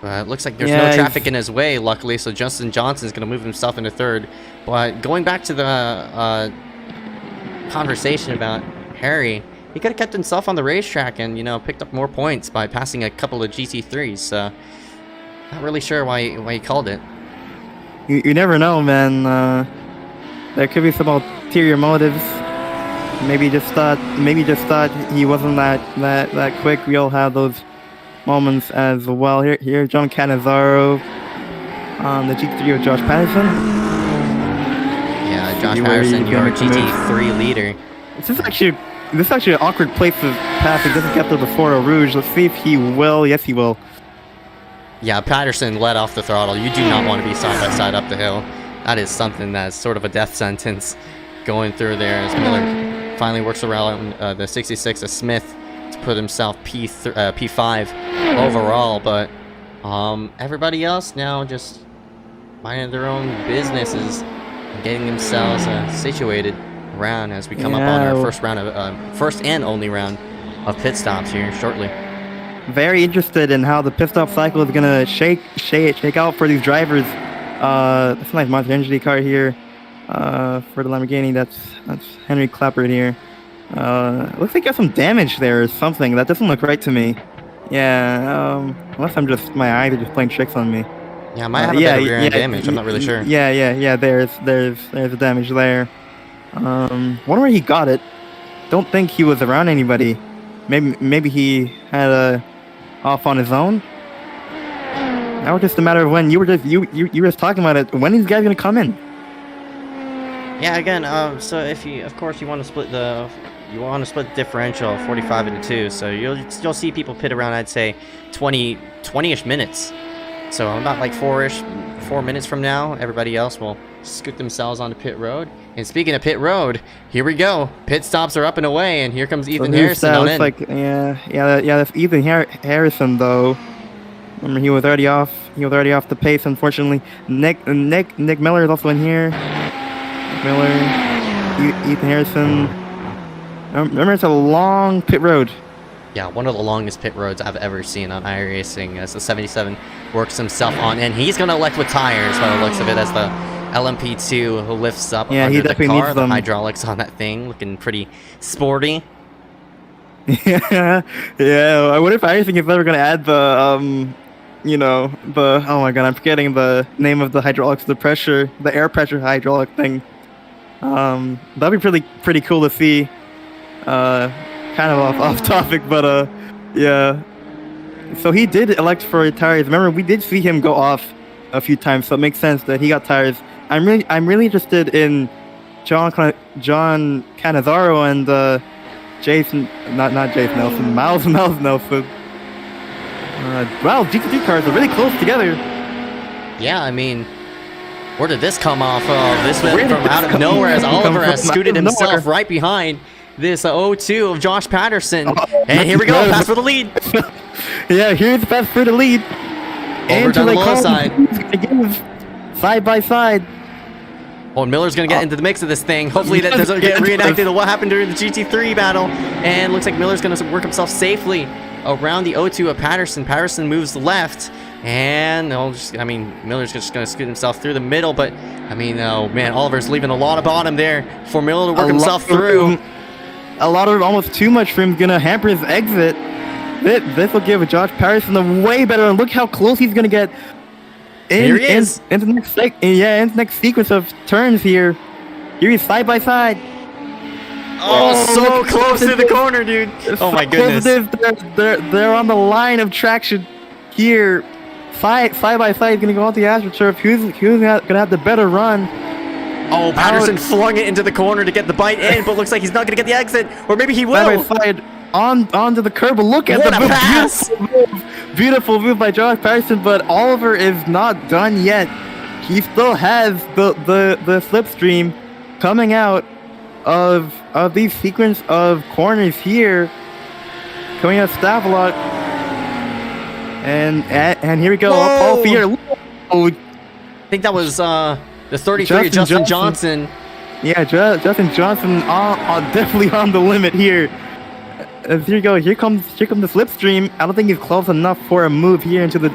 Speaker 3: But it looks like there's no traffic in his way, luckily, so Justin Johnson's going to move himself into 3rd. But going back to the conversation about Harry, he could have kept himself on the racetrack and, you know, picked up more points by passing a couple of GT3s. So not really sure why he called it.
Speaker 4: You never know, man. There could be some ulterior motives. Maybe just thought he wasn't that quick. We all have those moments as well. Here, John Cannizzaro on the GT3 of Josh Patterson.
Speaker 3: Yeah, Josh Patterson, your GT3 leader.
Speaker 4: This is actually an awkward place to pass. He doesn't get there before Eau Rouge. Let's see if he will. Yes, he will.
Speaker 3: Yeah, Patterson let off the throttle. You do not want to be side by side up the hill. That is something that's sort of a death sentence going through there. As Miller finally works around the 66 of Smith to put himself P5 overall. But everybody else now just minding their own businesses and getting themselves situated around as we come up on our first and only round of pit stops here shortly.
Speaker 4: Very interested in how the pit stop cycle is gonna shake out for these drivers. That's a nice Monster Energy car here for the Lamborghini. That's Henry Clapper here. Looks like got some damage there or something. That doesn't look right to me. Yeah, unless my eyes are just playing tricks on me.
Speaker 3: Yeah, I might have a bit of rear end damage. I'm not really sure.
Speaker 4: Yeah. There's a damage there. Wonder where he got it. Don't think he was around anybody. Maybe he had a off on his own. Now it's just a matter of when. You were just talking about it. When are these guys gonna come in?
Speaker 3: Yeah, again, so if you want to split the differential 45 into 2, so you'll see people pit around, I'd say 20-ish minutes. So about like 4 minutes from now, everybody else will scoot themselves onto pit road. And speaking of pit road, here we go. Pit stops are up and away, and here comes Ethan Harrison on in.
Speaker 4: That's Ethan Harrison though. Remember, he was already off He was already off the pace, unfortunately. Nick Miller is also in here. Miller, Ethan Harrison. Remember, it's a long pit road.
Speaker 3: Yeah, one of the longest pit roads I've ever seen on iRacing as the 77 works himself on, and he's going to elect with tires by the looks of it as the LMP2 who lifts up
Speaker 4: Yeah,
Speaker 3: under
Speaker 4: he
Speaker 3: the
Speaker 4: definitely
Speaker 3: car.
Speaker 4: needs
Speaker 3: The
Speaker 4: them.
Speaker 3: hydraulics on that thing looking pretty sporty.
Speaker 4: Yeah, yeah. I wonder if iRacing is ever going to add the, you know, the, oh my god, I'm forgetting the name of the hydraulics, the air pressure hydraulic thing. That'd be pretty cool to see. Kind of off topic, but yeah. So he did elect for tires. Remember, we did see him go off a few times, so it makes sense that he got tires. I'm really interested in John Canizaro and Jason, not Jason Nelson, Miles Nelson. Wow, GT3 cars are really close together.
Speaker 3: Yeah, I mean, where did this come off of? This went
Speaker 4: Where did
Speaker 3: from
Speaker 4: this
Speaker 3: out of
Speaker 4: come
Speaker 3: nowhere as
Speaker 4: from?
Speaker 3: Oliver has
Speaker 4: From out
Speaker 3: scooted
Speaker 4: of
Speaker 3: himself
Speaker 4: nowhere.
Speaker 3: right behind this 0-2 of Josh Patterson.
Speaker 4: Oh,
Speaker 3: And here we go,
Speaker 4: nice.
Speaker 3: pass for the lead.
Speaker 4: Yeah, here's the pass for the lead.
Speaker 3: Over down the low side.
Speaker 4: Side by side.
Speaker 3: Oh, and Miller's going to get into the mix of this thing. Hopefully that doesn't get reenacted of what happened during the GT3 battle. And looks like Miller's going to work himself safely around the 0-2 of Patterson. Patterson moves left. And, Miller's just going to scoot himself through the middle. But, oh man, Oliver's leaving a lot of bottom there for Miller to work himself through.
Speaker 4: A lot of almost too much room is going to hamper his exit. This will give Josh Patterson a way better. And look how close he's going to get.
Speaker 3: Here he is.
Speaker 4: Into the next sequence of turns here. Here he's side by side.
Speaker 3: Oh, so close to the corner, dude. Oh my goodness.
Speaker 4: They're on the line of traction here. Side by side, he's gonna go out the AstroTurf. Who's gonna have the better run?
Speaker 3: Oh, Patterson flung it into the corner to get the bite in, but looks like he's not gonna get the exit, or maybe he will.
Speaker 4: Side by side, onto the curb. But look at
Speaker 3: What
Speaker 4: the
Speaker 3: a pass!
Speaker 4: Beautiful move by Josh Patterson, but Oliver is not done yet. He still has the slipstream coming out of these sequence of corners here, coming out of Stavelot. And here we go. Paul Fear. Oh,
Speaker 3: I think that was the 33 Justin Johnson.
Speaker 4: Yeah, Justin Johnson definitely on the limit here. Here we go. Here comes the slipstream. I don't think he's close enough for a move here into the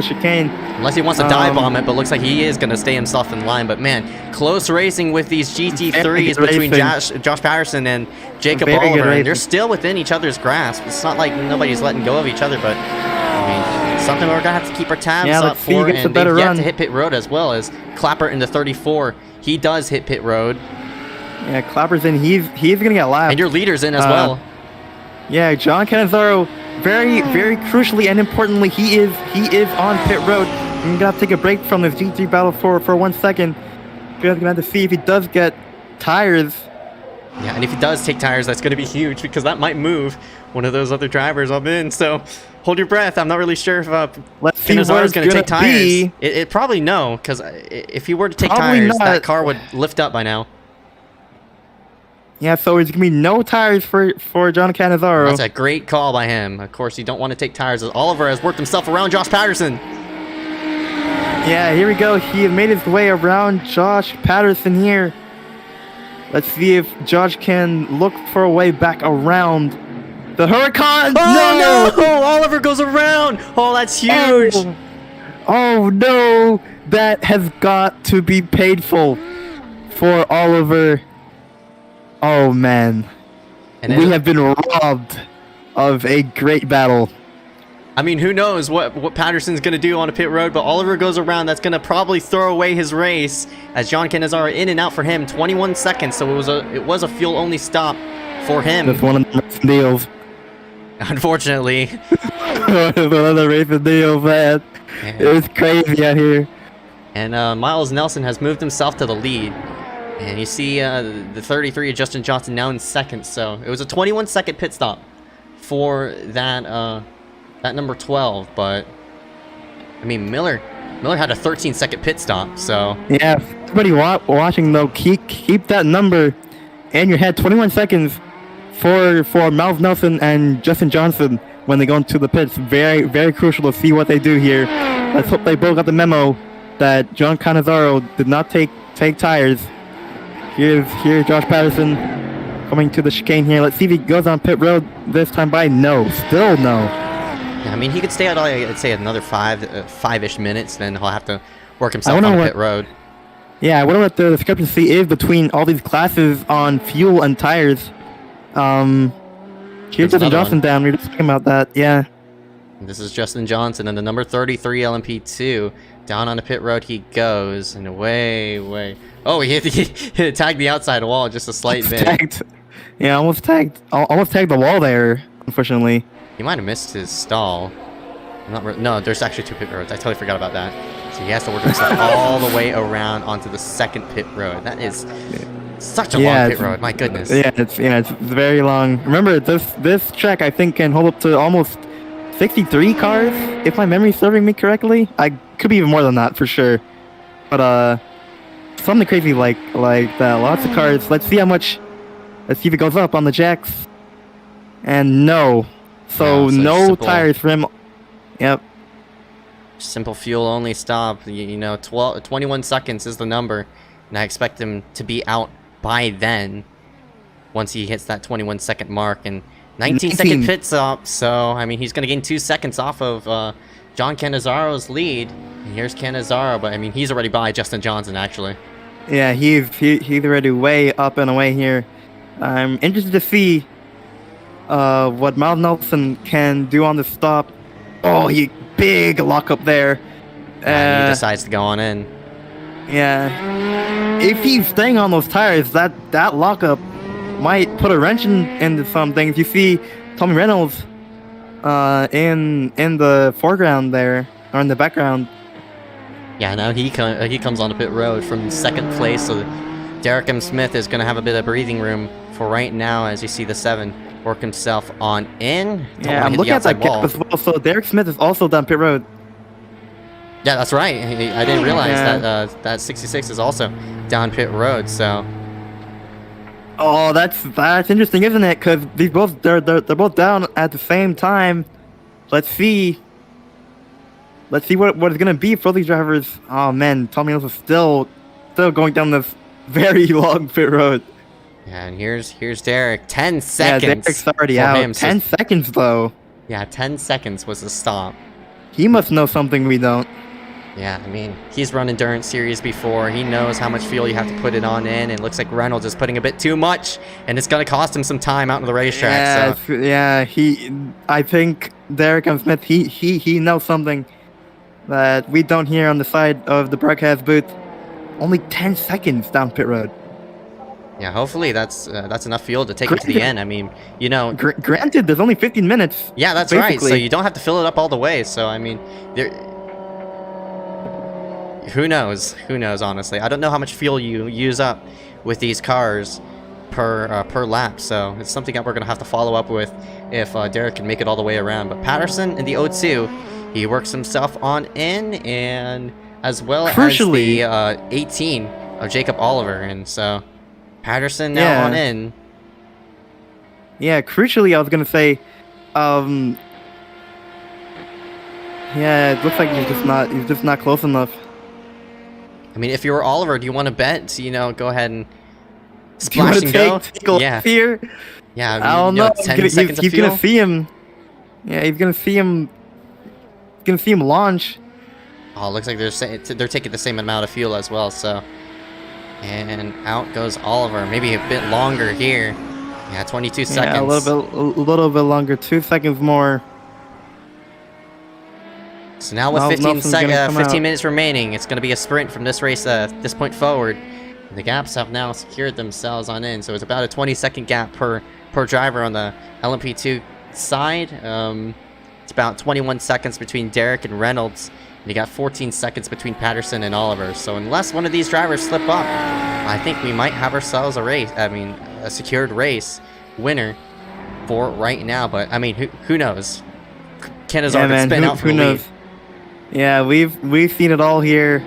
Speaker 4: chicane.
Speaker 3: Unless he wants to dive bomb it, but looks like he is going to stay himself in line. But man, close racing with these GT3s between Josh Patterson and Jacob Oliver. And they're still within each other's grasp. It's not like nobody's letting go of each other, but something we're going to have to keep our tabs up for. And they've yet to hit pit road as well as Clapper in the 34. He does hit pit road.
Speaker 4: Yeah, Clapper's in. He's going to get lapped.
Speaker 3: And your leader's in as well.
Speaker 4: Yeah, John Canizaro, very crucially and importantly, he is on pit road. I'm gonna have to take a break from this GT battle for 1 second. Gonna have to see if he does get tires.
Speaker 3: Yeah, and if he does take tires, that's gonna be huge because that might move one of those other drivers up in. So hold your breath. I'm not really sure if Canizaro is gonna take tires. It probably no, because if he were to take tires, that car would lift up by now. Yeah, so there's going to be no tires for John Canizaro. That's a great call by him. Of course, you don't want to take tires as Oliver has worked himself around Josh Patterson. Yeah, here we go. He made his way around Josh Patterson here. Let's see if Josh can look for a way back around the Huracan.
Speaker 2: Oh, no! Oliver goes around. Oh, that's huge.
Speaker 4: Oh, no. That has got to be painful for Oliver. Oh man, and we have been robbed of a great battle. I mean, who knows what Patterson's going to do on a pit road, but Oliver goes around. That's going to probably throw away his race as John Canizaro in and out for him. 21 seconds, so it was a fuel-only stop for him. That's one of the deals. Unfortunately. One of the racing deals, man. It's crazy out here. And Miles Nelson has moved himself to the lead. And you see the 33 of Justin Johnson now in second. So it was a 21-second pit stop for that number 12. But I mean, Miller had a 13-second pit stop. So yeah, everybody watching though, keep that number in your head. 21 seconds for Miles Nelson and Justin Johnson when they go into the pits. Very crucial to see what they do here. Let's hope they both got the memo that John Canizaro did not take tires. Here's Josh Patterson coming to the chicane here. Let's see if he goes on pit road this time by. No, still no.
Speaker 3: Yeah, I mean, he could stay out, I'd say, another five-ish minutes, then he'll have to work himself on pit road.
Speaker 4: Yeah, I wonder what the discrepancy is between all these classes on fuel and tires. Here's Justin Johnson down. We were just talking about that. Yeah.
Speaker 3: This is Justin Johnson, and the number 33 LMP2. Down on the pit road he goes, and away. Oh, he tagged the outside wall just a slight bit.
Speaker 4: Yeah, almost tagged the wall there, unfortunately.
Speaker 3: He might have missed his stall. No, there's actually 2 pit roads. I totally forgot about that. So he has to work himself all the way around onto the second pit road. That is such a long pit road. My goodness.
Speaker 4: Yeah, it's very long. Remember, this track I think can hold up to almost 63 cars, if my memory's serving me correctly. I could be even more than that for sure. But something crazy like that. Lots of cars. Let's see if it goes up on the jacks. And no. So no tires for him. Yep.
Speaker 3: Simple fuel only stop. You know, 21 seconds is the number. And I expect him to be out by then. Once he hits that 21-second mark. And 19-second pit stop. So, I mean, he's going to gain 2 seconds off of John Canizaro's lead. And here's Canizaro. But, I mean, he's already by Justin Johnson, actually.
Speaker 4: Yeah, he's already way up and away here. I'm interested to see what Miles Nelson can do on the stop. Oh, he big lockup there.
Speaker 3: And he decides to go on in.
Speaker 4: Yeah. If he's staying on those tires, that lockup might put a wrench into some things. You see Tommy Reynolds in the foreground there, or in the background.
Speaker 3: Yeah, now he comes on the pit road from second place, so Derek M. Smith is going to have a bit of breathing room for right now as you see the 7 work himself on in.
Speaker 4: Yeah, I'm looking at that gap as well, so Derek Smith is also down pit road.
Speaker 3: Yeah, that's right. I didn't realize that 66 is also down pit road, so...
Speaker 4: Oh, that's interesting, isn't it? Because they're both down at the same time. Let's see what it's gonna be for these drivers. Oh man, Tommy Reynolds is still going down this very long pit road.
Speaker 3: Yeah, and here's Derek. 10 seconds.
Speaker 4: Yeah, Derek's already out. 10 seconds though.
Speaker 3: Yeah, 10 seconds was the stop.
Speaker 4: He must know something we don't.
Speaker 3: Yeah, I mean, he's run endurance series before. He knows how much fuel you have to put it on in. It looks like Reynolds is putting a bit too much, and it's going to cost him some time out on the racetrack.
Speaker 4: Yeah,
Speaker 3: so.
Speaker 4: Yeah. I think Derek M. Smith, he knows something that we don't hear on the side of the broadcast booth. Only 10 seconds down pit road.
Speaker 3: Yeah, hopefully that's enough fuel to take it to the end. I mean, you know...
Speaker 4: Granted, there's only 15 minutes.
Speaker 3: Yeah, that's basically. Right. So you don't have to fill it up all the way. So, I mean, who knows? Who knows, honestly. I don't know how much fuel you use up with these cars per lap. So it's something that we're going to have to follow up with if Derek can make it all the way around. But Patterson in the O2, he works himself on in, and as well as the 18 of Jacob Oliver. And so... Patterson now on in. Yeah,
Speaker 4: crucially, I was gonna say, yeah, it looks like he's just not close enough.
Speaker 3: I mean, if you were Oliver, do you want to bet? You know, go ahead and splash and go.
Speaker 4: Yeah. Fear?
Speaker 3: Yeah,
Speaker 4: I don't know.
Speaker 3: 10 seconds
Speaker 4: he's gonna see him. Yeah, he's gonna see him. He's gonna see him launch.
Speaker 3: Oh, it looks like they're taking the same amount of fuel as well. So. And out goes Oliver. Maybe a bit longer here. Yeah, 22 seconds.
Speaker 4: Yeah, a little bit longer. 2 seconds more.
Speaker 3: So now with 15 minutes remaining, it's going to be a sprint from this race this point forward. And the gaps have now secured themselves on in. So it's about a 20-second gap per driver on the LMP2 side. It's about 21 seconds between Derek and Reynolds. And you got 14 seconds between Patterson and Oliver. So unless one of these drivers slip up, I think we might have ourselves a secured race winner for right now. But I mean, who knows? Canizaro could spin out from the lead.
Speaker 4: Yeah, we've seen it all here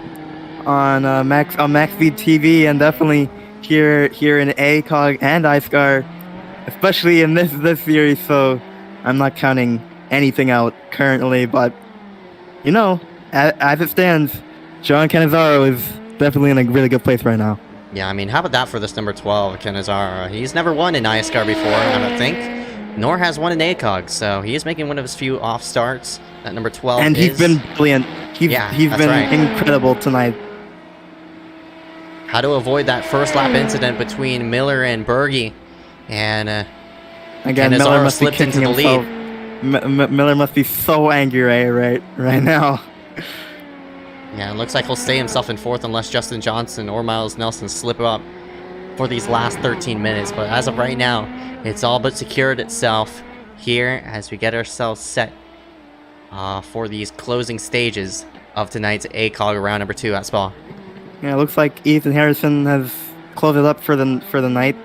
Speaker 4: on MaxspeedTV, and definitely here in ACOG and iScar, especially in this series. So I'm not counting anything out currently, but you know, as it stands, John Canizaro is definitely in a really good place right now.
Speaker 3: Yeah, I mean, how about that for this number 12, Canizaro? He's never won in ISCAR before, I don't think, nor has won in ACOG, so he is making one of his few off starts. That number 12
Speaker 4: And he's been brilliant. He's been incredible tonight.
Speaker 3: How to avoid that first lap incident between Miller and Berge, and
Speaker 4: again, Miller must
Speaker 3: slipped
Speaker 4: be
Speaker 3: into the
Speaker 4: himself.
Speaker 3: lead.
Speaker 4: Miller must be so angry right now.
Speaker 3: Yeah, it looks like he'll stay himself in fourth unless Justin Johnson or Miles Nelson slip up for these last 13 minutes. But as of right now, it's all but secured itself here as we get ourselves set for these closing stages of tonight's ACOG round number 2 at Spa.
Speaker 4: Yeah, it looks like Ethan Harrison has closed it up for the night.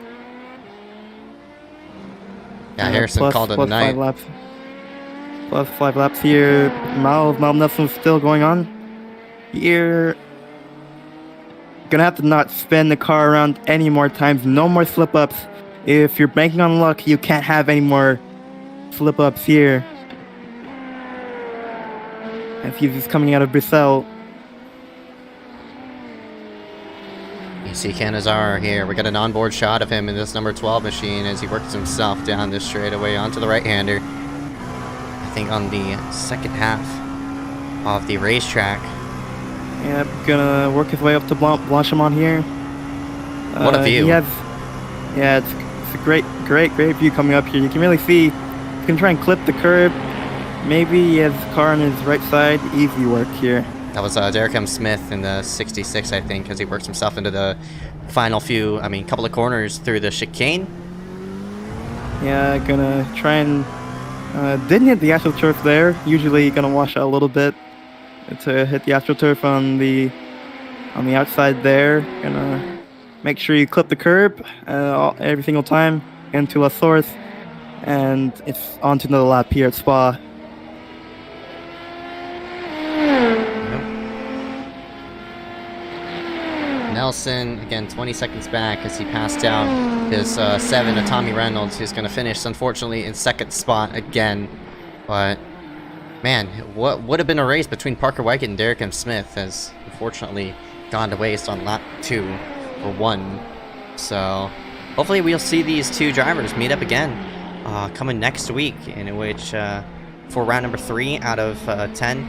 Speaker 3: Yeah, Harrison called it a night.
Speaker 4: 5 laps. Plus 5 laps here. Miles Nelson's still going on. Here, gonna have to not spin the car around any more times. No more slip-ups. If you're banking on luck, you can't have any more slip-ups here. As he's coming out of Brussels.
Speaker 3: You see Canizaro here. We got an onboard shot of him in this number 12 machine as he works himself down this straightaway onto the right-hander. I think on the second half of the racetrack.
Speaker 4: Yeah, gonna work his way up to Blanchimont here.
Speaker 3: What a view.
Speaker 4: It's a great view coming up here. You can really see, you can try and clip the curb. Maybe he has the car on his right side. Easy work here.
Speaker 3: That was Derek M. Smith in the 66, I think, as he works himself into the final couple of corners through the chicane.
Speaker 4: Yeah, gonna try and, didn't hit the AstroTurf there. Usually gonna wash out a little bit to hit the AstroTurf on the outside there. Gonna make sure you clip the curb every single time into La Source, and it's on to another lap here at Spa.
Speaker 3: Nelson, again, 20 seconds back as he passed out his 7 to Tommy Reynolds, who's going to finish, unfortunately, in second spot again. But, man, what would have been a race between Parker Wyckett and Derek M. Smith has, unfortunately, gone to waste on lap 2 for 1. So, hopefully we'll see these two drivers meet up again coming next week, in which, for round number 3 out of 10,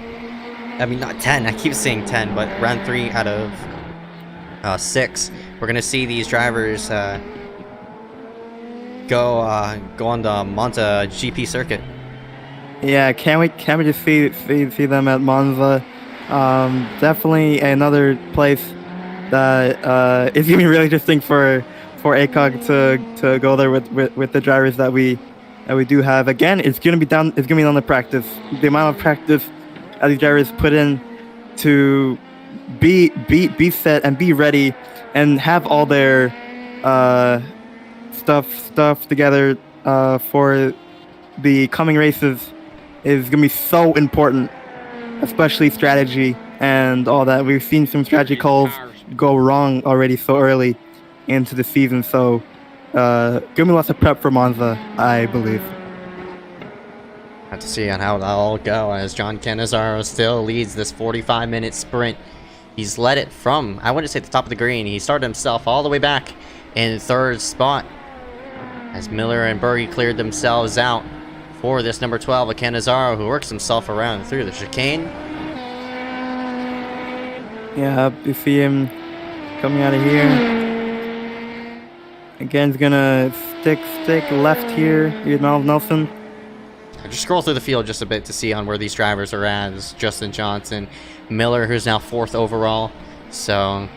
Speaker 3: I mean, not 10, I keep saying 10, but round 3 out of 6, we're gonna see these drivers go on the Monza GP circuit.
Speaker 4: Yeah, can't we just see them at Monza? Definitely another place that is gonna be really interesting for ACOG to go there with the drivers that we do have. Again, it's gonna be on the practice. The amount of practice that these drivers put in to be set and be ready and have all their stuff together for the coming races is gonna be so important, especially strategy and all that. We've seen some strategy calls go wrong already so early into the season, so gonna be lots of prep for Monza, I believe.
Speaker 3: Have to see on how that'll all go as John Canizaro still leads this 45-minute sprint. He's led it from, I wouldn't say the top of the green. He started himself all the way back in third spot as Miller and Berge cleared themselves out for this number 12, a Canizaro, who works himself around through the chicane.
Speaker 4: Yeah, you see him coming out of here. Again, he's gonna stick left here. Here's Miles Nelson.
Speaker 3: I just scroll through the field just a bit to see on where these drivers are at. It's Justin Johnson, Miller, who's now 4th overall. So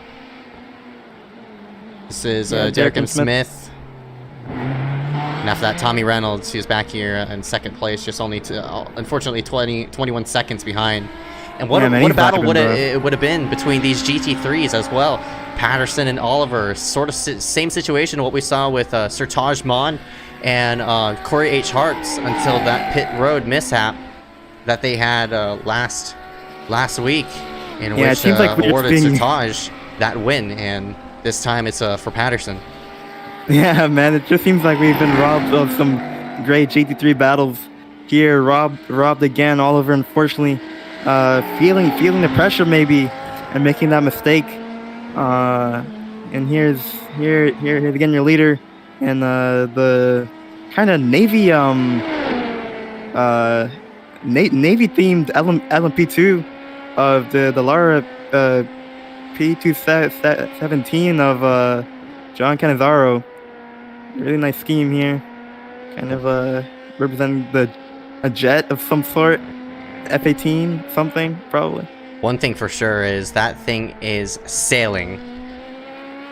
Speaker 3: this is Derek M. Smith. And after that, Tommy Reynolds, who's back here in 2nd place, just only unfortunately 21 seconds behind. And what a battle would have been between these GT3s as well. Patterson and Oliver, sort of same situation to what we saw with Sertaj Mon and Corey H. Hartz until that pit road mishap that they had last week, in which
Speaker 4: seems like
Speaker 3: awarded Sertaj that win, and this time it's for Patterson.
Speaker 4: Yeah, man, it just seems like we've been robbed of some great GT3 battles here. Robbed again. Oliver, unfortunately, feeling the pressure maybe, and making that mistake. And here's again your leader, and the kind of Navy Navy themed LMP2 of the Lara P217 of John Cannizzaro. Really nice scheme here, kind of representing a jet of some sort, F-18 something probably.
Speaker 3: One thing for sure is that thing is sailing.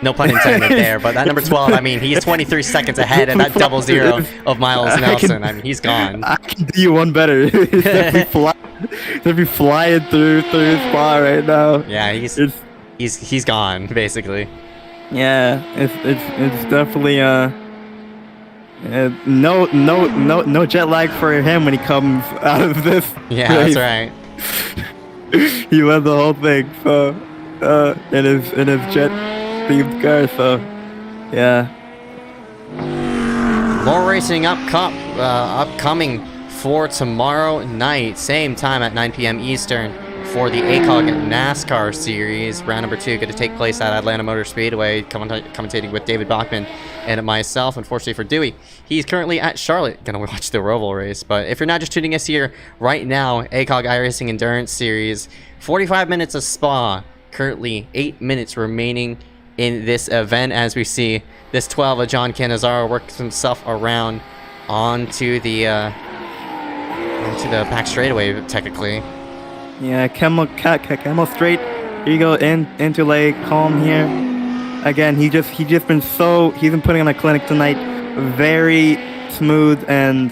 Speaker 3: No pun intended there, but that number 12, I mean, he's 23 seconds ahead, and that 00 of Miles Nelson, I mean, he's gone.
Speaker 4: I can do you one better. He's definitely flying through his spot right now.
Speaker 3: Yeah, he's gone basically.
Speaker 4: Yeah, it's definitely no jet lag for him when he comes out of this.
Speaker 3: Yeah,
Speaker 4: race.
Speaker 3: that's right.
Speaker 4: He led the whole thing, so in his jet themed car. So yeah.
Speaker 3: More racing upcoming for tomorrow night, same time at 9 p.m. Eastern for the ACOG NASCAR Series. Round number 2 going to take place at Atlanta Motor Speedway, commentating with David Bachman and myself. Unfortunately for Dewey, he's currently at Charlotte, going to watch the Roval race. But if you're not just tuning us here right now, ACOG iRacing Endurance Series, 45 minutes of Spa, currently 8 minutes remaining in this event as we see this 12 of John Cannizzaro works himself around onto the back straightaway technically.
Speaker 4: Yeah, Camel straight. Here you go into Lake Calm here. Again, he's been putting on a clinic tonight. Very smooth and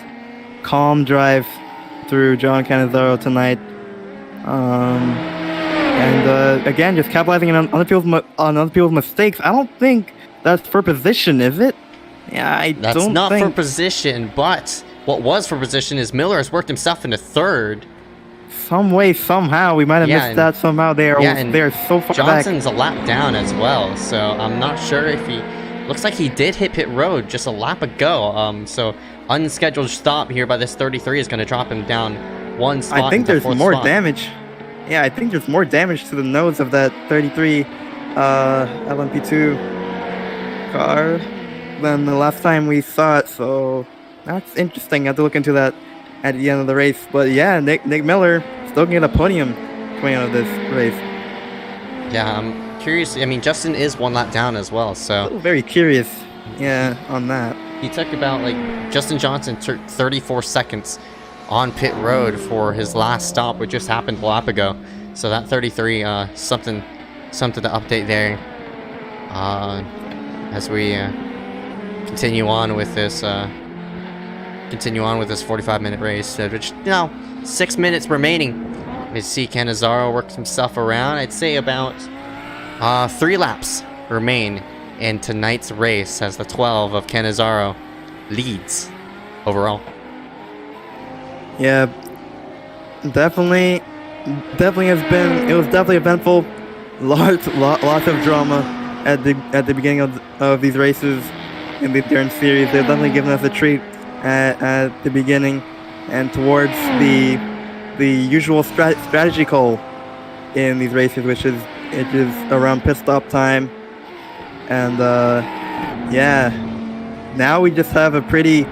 Speaker 4: calm drive through John Cannizzaro tonight. And again, just capitalizing on other people's mistakes. I don't think that's for position, is it? Yeah,
Speaker 3: That's not for position, but what was for position is Miller has worked himself into third.
Speaker 4: Some way, somehow, we might have missed that somehow. They're so far
Speaker 3: Johnson's
Speaker 4: back.
Speaker 3: a lap down as well, so I'm not sure if he... Looks like he did hit pit road just a lap ago. So unscheduled stop here by this 33 is going to drop him down one spot.
Speaker 4: I think there's more damage. Yeah, I think there's more damage to the nose of that 33 LMP2 car than the last time we saw it. So that's interesting. I have to look into that at the end of the race. But yeah, Nick Miller still can get a podium coming out of this race.
Speaker 3: Yeah, I'm curious. I mean, Justin is one lap down as well, so...
Speaker 4: Very curious, yeah, on that.
Speaker 3: He took about, Justin Johnson took 34 seconds on pit road for his last stop, which just happened a lap ago. So that 33, something to update there. As we continue on with this 45-minute race, which now 6 minutes remaining. We see Cannizzaro works himself around. I'd say about 3 laps remain in tonight's race as the 12 of Cannizzaro leads overall.
Speaker 4: Yeah, definitely has been. It was definitely eventful. Lots of drama at the beginning of these races in the endurance series. They've definitely given us a treat at the beginning and towards the usual strategy call in these races, which is around pit stop time. And yeah, now we just have a pretty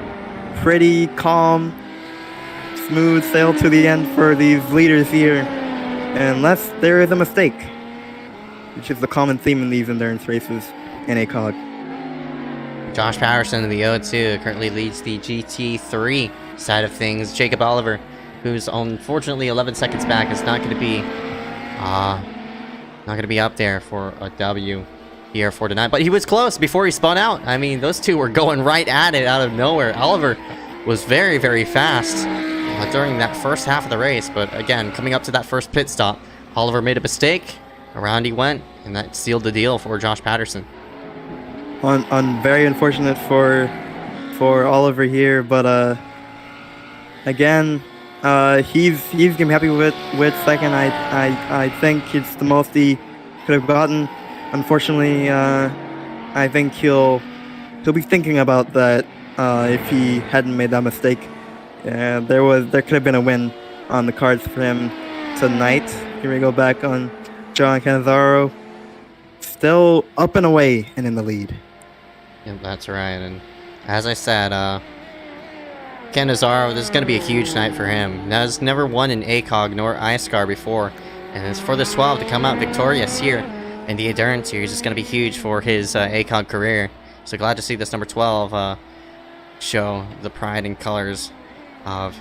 Speaker 4: calm, smooth sail to the end for these leaders here, unless there is a mistake, which is the common theme in these endurance races in ACOG.
Speaker 3: Josh Patterson in the O2 currently leads the GT3 side of things. Jacob Oliver, who's unfortunately 11 seconds back, is not going to be up there for a W here for tonight. But he was close before he spun out. I mean, those two were going right at it out of nowhere. Oliver was very, very fast during that first half of the race, but again, coming up to that first pit stop, Oliver made a mistake. Around he went, and that sealed the deal for Josh Patterson.
Speaker 4: Very unfortunate for Oliver here, but again, he's gonna be happy with second. I think it's the most he could have gotten. Unfortunately, I think he'll be thinking about that if he hadn't made that mistake. There could have been a win on the cards for him tonight. Here we go back on John Cannizzaro. Still up and away and in the lead.
Speaker 3: Yep, that's right. And as I said, Cannizzaro, this is going to be a huge night for him. Now, he's never won an ACOG nor ISCAR before, and it's for this 12 to come out victorious here in the Endurance Series. It's going to be huge for his ACOG career. So glad to see this number 12 show the pride and colors of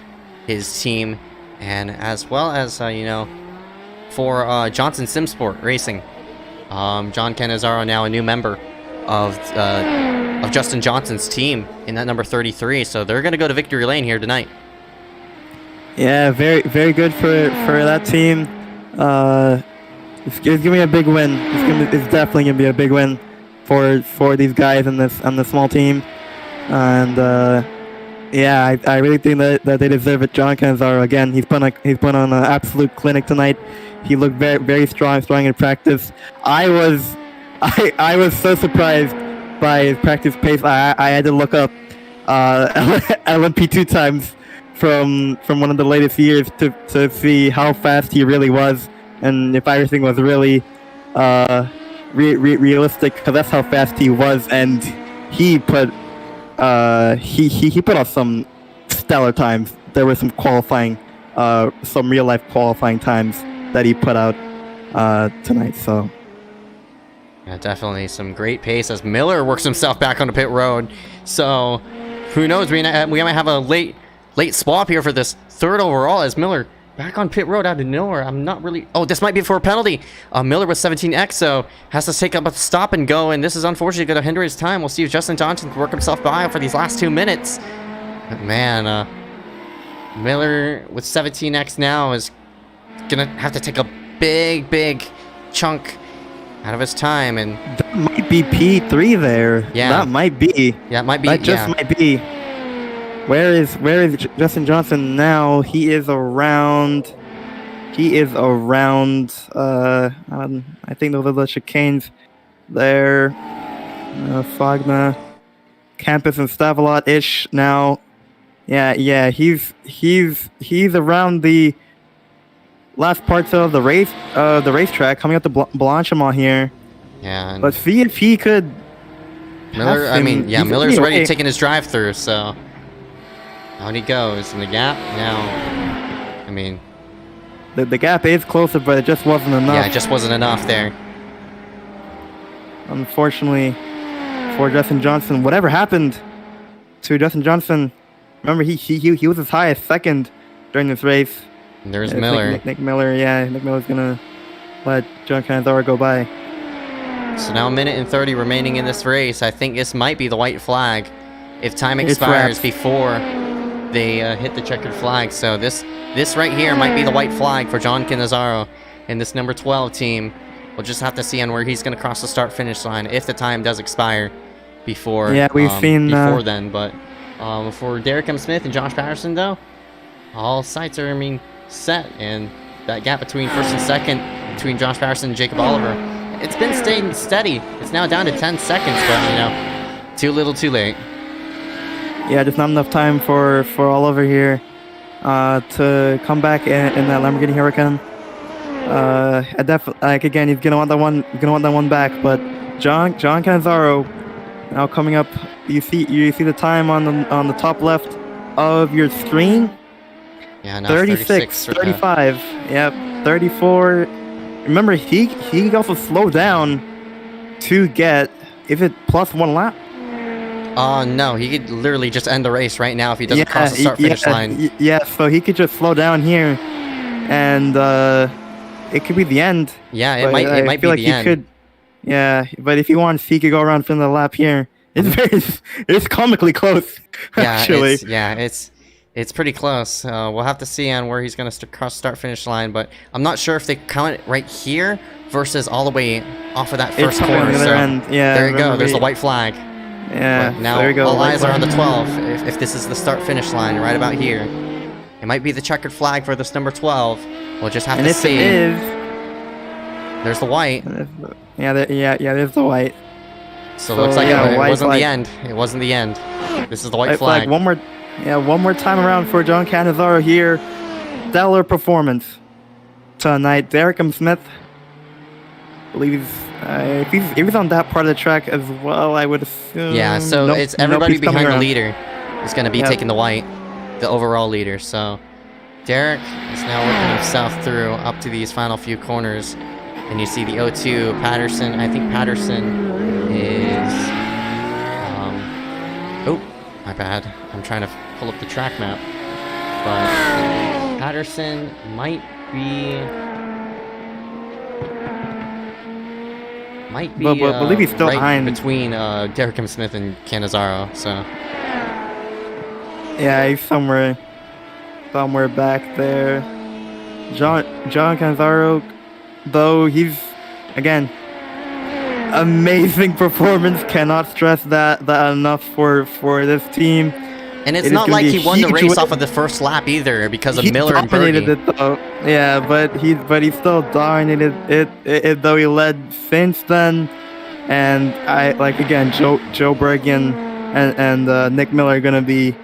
Speaker 3: his team, and as well as, you know, for Johnson Simsport Racing. John Cannizzaro now a new member of Justin Johnson's team in that number 33, so they're going to go to victory lane here tonight.
Speaker 4: Yeah, very good for that team. It's gonna be a big win. It's definitely gonna be a big win for these guys on the small team, and yeah, I really think that they deserve it. John Cannizzaro, again, he's put on an absolute clinic tonight. He looked very strong in practice. I was so surprised by his practice pace. I had to look up LMP2 times from one of the latest years to see how fast he really was, and if everything was really realistic, because that's how fast he was, and he put on some stellar times. There were some qualifying, some real life qualifying times that he put out tonight. So
Speaker 3: yeah, definitely some great pace as Miller works himself back onto pit road. So who knows? We might have a late swap here for this third overall as Miller back on pit road out of nowhere. I'm not really... Oh, this might be for a penalty. Miller with 17X, so has to take up a stop and go, and this is unfortunately going to hinder his time. We'll see if Justin Johnson can work himself by for these last 2 minutes. But man, Miller with 17X now is going to have to take a big chunk out of his time, and...
Speaker 4: That might be P3 there.
Speaker 3: Yeah.
Speaker 4: That might be.
Speaker 3: Yeah, it might be.
Speaker 4: That just might be. Where is Justin Johnson now? He is around. I think those are the chicanes there. Fogna, Campus and Stavelot-ish now. Yeah. He's around the last parts of the racetrack, coming up to Blanchimont here.
Speaker 3: Yeah.
Speaker 4: Let's see if he could.
Speaker 3: Miller. I mean, yeah, Miller's already taking his drive-through, so. Out he goes in the gap now. I mean,
Speaker 4: the gap is closer, but it just wasn't enough.
Speaker 3: Yeah, it just wasn't enough there.
Speaker 4: Unfortunately for Justin Johnson, whatever happened to Justin Johnson? Remember, he was as high as second during this race.
Speaker 3: And there's Miller.
Speaker 4: Nick Miller, yeah. Nick Miller's gonna let John Cannizzaro go by.
Speaker 3: So now 1:30 remaining in this race. I think this might be the white flag if time expires before they hit the checkered flag. So this right here might be the white flag for John Cannizzaro and this number 12 team. We'll just have to see on where he's going to cross the start-finish line if the time does expire before.
Speaker 4: Yeah, we've seen
Speaker 3: before then. But for Derek M. Smith and Josh Patterson, though, all sights are set, and that gap between first and second between Josh Patterson and Jacob Oliver, it's been staying steady. It's now down to 10 seconds, but too little, too late.
Speaker 4: Yeah, just not enough time for Oliver here to come back in that Lamborghini Huracan. Again, he's gonna want that one back. But John Cannizzaro now coming up. You see the time on the top left of your screen.
Speaker 3: Yeah, now
Speaker 4: 36, 35. Yep, 34. Remember, he also slowed down to get, is it +1 lap?
Speaker 3: No, he could literally just end the race right now if he doesn't cross the start-finish line.
Speaker 4: Yeah, so he could just slow down here, and it could be the end.
Speaker 3: Yeah, it might be the end.
Speaker 4: But if he wants, he could go around for the lap here. It's comically close. Actually.
Speaker 3: It's pretty close. We'll have to see on where he's going to cross start-finish line, but I'm not sure if they count it right here versus all the way off of that first corner.
Speaker 4: The other end. Yeah,
Speaker 3: there you go. There's the white flag.
Speaker 4: Yeah,
Speaker 3: but now
Speaker 4: there you go.
Speaker 3: All eyes are on the 12. If this is the start-finish line right about here, it might be the checkered flag for this number 12. We'll just have to see.
Speaker 4: If it is,
Speaker 3: there's the white.
Speaker 4: There's the white.
Speaker 3: So it looks like it wasn't the end. It wasn't the end. This is the white flag.
Speaker 4: One more time around for John Cannizzaro here. Stellar performance. tonight. Derek Smith, I believe if he's on that part of the track as well, I would assume.
Speaker 3: Yeah, so
Speaker 4: Nope,
Speaker 3: it's everybody
Speaker 4: he's coming
Speaker 3: behind the
Speaker 4: around.
Speaker 3: leader is going to be taking the white, the overall leader. So Derek is now working himself through up to these final few corners. And you see the O2 Patterson. I think Patterson is... oh, my bad. I'm trying to pull up the track map. But Patterson might be...
Speaker 4: But I believe he's still
Speaker 3: right
Speaker 4: behind.
Speaker 3: between Derek Smith and Cannizzaro, so...
Speaker 4: Yeah, he's somewhere back there. John Cannizzaro, though, he's, again, amazing performance. Cannot stress that enough for this team.
Speaker 3: And it's
Speaker 4: It is
Speaker 3: not
Speaker 4: gonna
Speaker 3: like
Speaker 4: be a
Speaker 3: he won the
Speaker 4: huge
Speaker 3: race
Speaker 4: win.
Speaker 3: off of the first lap either because of
Speaker 4: He
Speaker 3: Miller and
Speaker 4: dominated
Speaker 3: Berge.
Speaker 4: it, though. Yeah, but he still dominated it, though he led since then. And again, Joe Bergen and Nick Miller are gonna be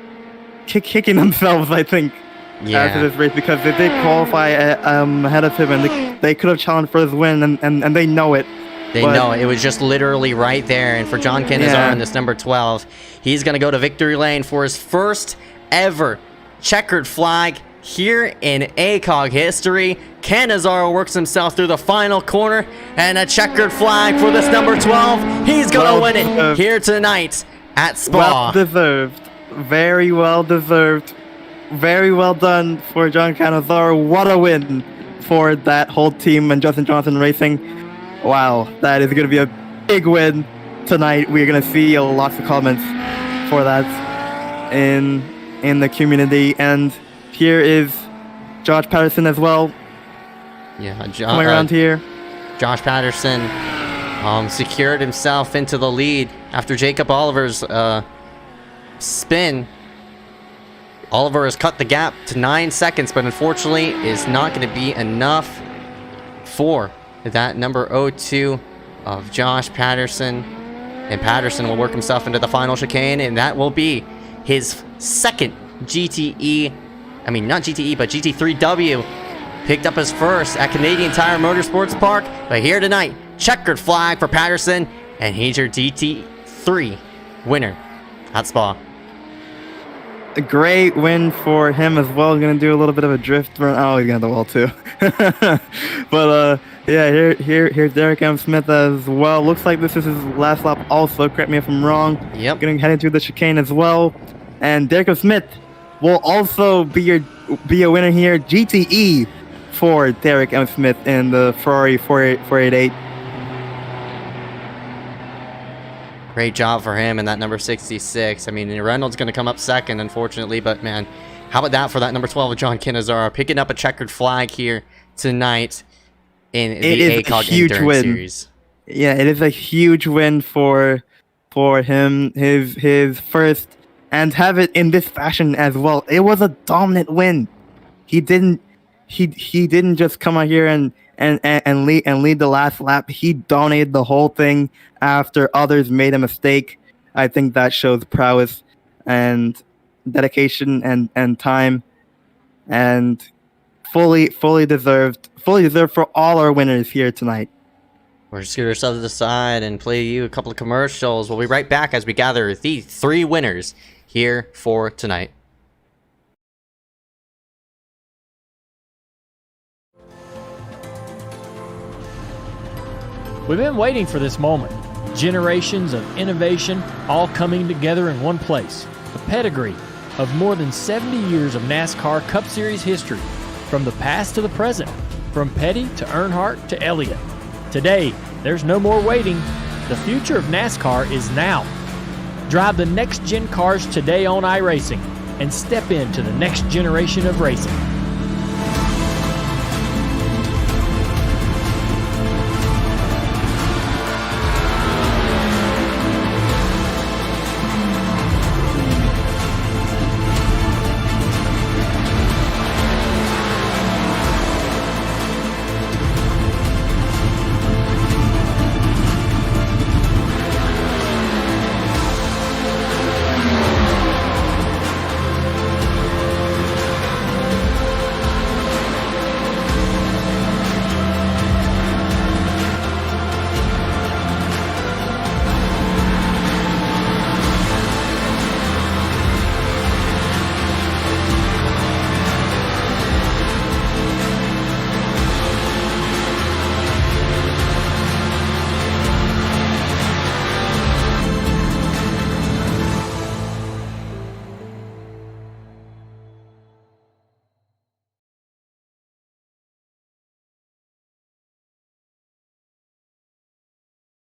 Speaker 4: kicking themselves, I think, after this race, because they did qualify ahead of him, and they could have challenged for his win, and they know it.
Speaker 3: They know it was just literally right there. And for John Cannizzaro in this number 12, he's going to go to victory lane for his first ever checkered flag here in ACOG history. Cannizzaro works himself through the final corner, and a checkered flag for this number 12. He's going to win it here tonight at Spa.
Speaker 4: Well deserved. Very well deserved. Very well done for John Cannizzaro. What a win for that whole team and Justin Johnson Racing. Wow, that is going to be a big win tonight. We're going to see lots of comments for that in the community. And here is Josh Patterson as well.
Speaker 3: Yeah,
Speaker 4: Coming around here.
Speaker 3: Josh Patterson secured himself into the lead after Jacob Oliver's spin. Oliver has cut the gap to 9 seconds, but unfortunately is not going to be enough for that number 02 of Josh Patterson. And Patterson will work himself into the final chicane, and that will be his second GTE, I mean not GTE, but GT3W. Picked up his first at Canadian Tire Motorsports Park, but here tonight, checkered flag for Patterson, and he's your GT3 winner at Spa.
Speaker 4: A great win for him as well. Going to do a little bit of a drift run. Oh, he's going to the wall too. But yeah, here's Derek M. Smith as well. Looks like this is his last lap also. Correct me if I'm wrong.
Speaker 3: Yep.
Speaker 4: Going to head into the chicane as well. And Derek M. Smith will also be a winner here. GTE for Derek M. Smith in the Ferrari 488.
Speaker 3: Great job for him and that number 66. I mean, Reynolds going to come up second, unfortunately, but man, how about that for that number 12 of John Cannizzaro, picking up a checkered flag here tonight in the ACOG Endurance Series.
Speaker 4: Yeah, it is a huge win for him, his first, and have it in this fashion as well. It was a dominant win. He didn't just come out here and lead the last lap. He dominated the whole thing after others made a mistake. I think that shows prowess and dedication and time, and fully deserved for all our winners here tonight.
Speaker 3: We're just going to ourselves to the side and play you a couple of commercials. We'll be right back as we gather the 3 winners here for tonight.
Speaker 5: We've been waiting for this moment. Generations of innovation all coming together in one place. A pedigree of more than 70 years of NASCAR Cup Series history, from the past to the present, from Petty to Earnhardt to Elliott. Today, there's no more waiting. The future of NASCAR is now. Drive the next-gen cars today on iRacing and step into the next generation of racing.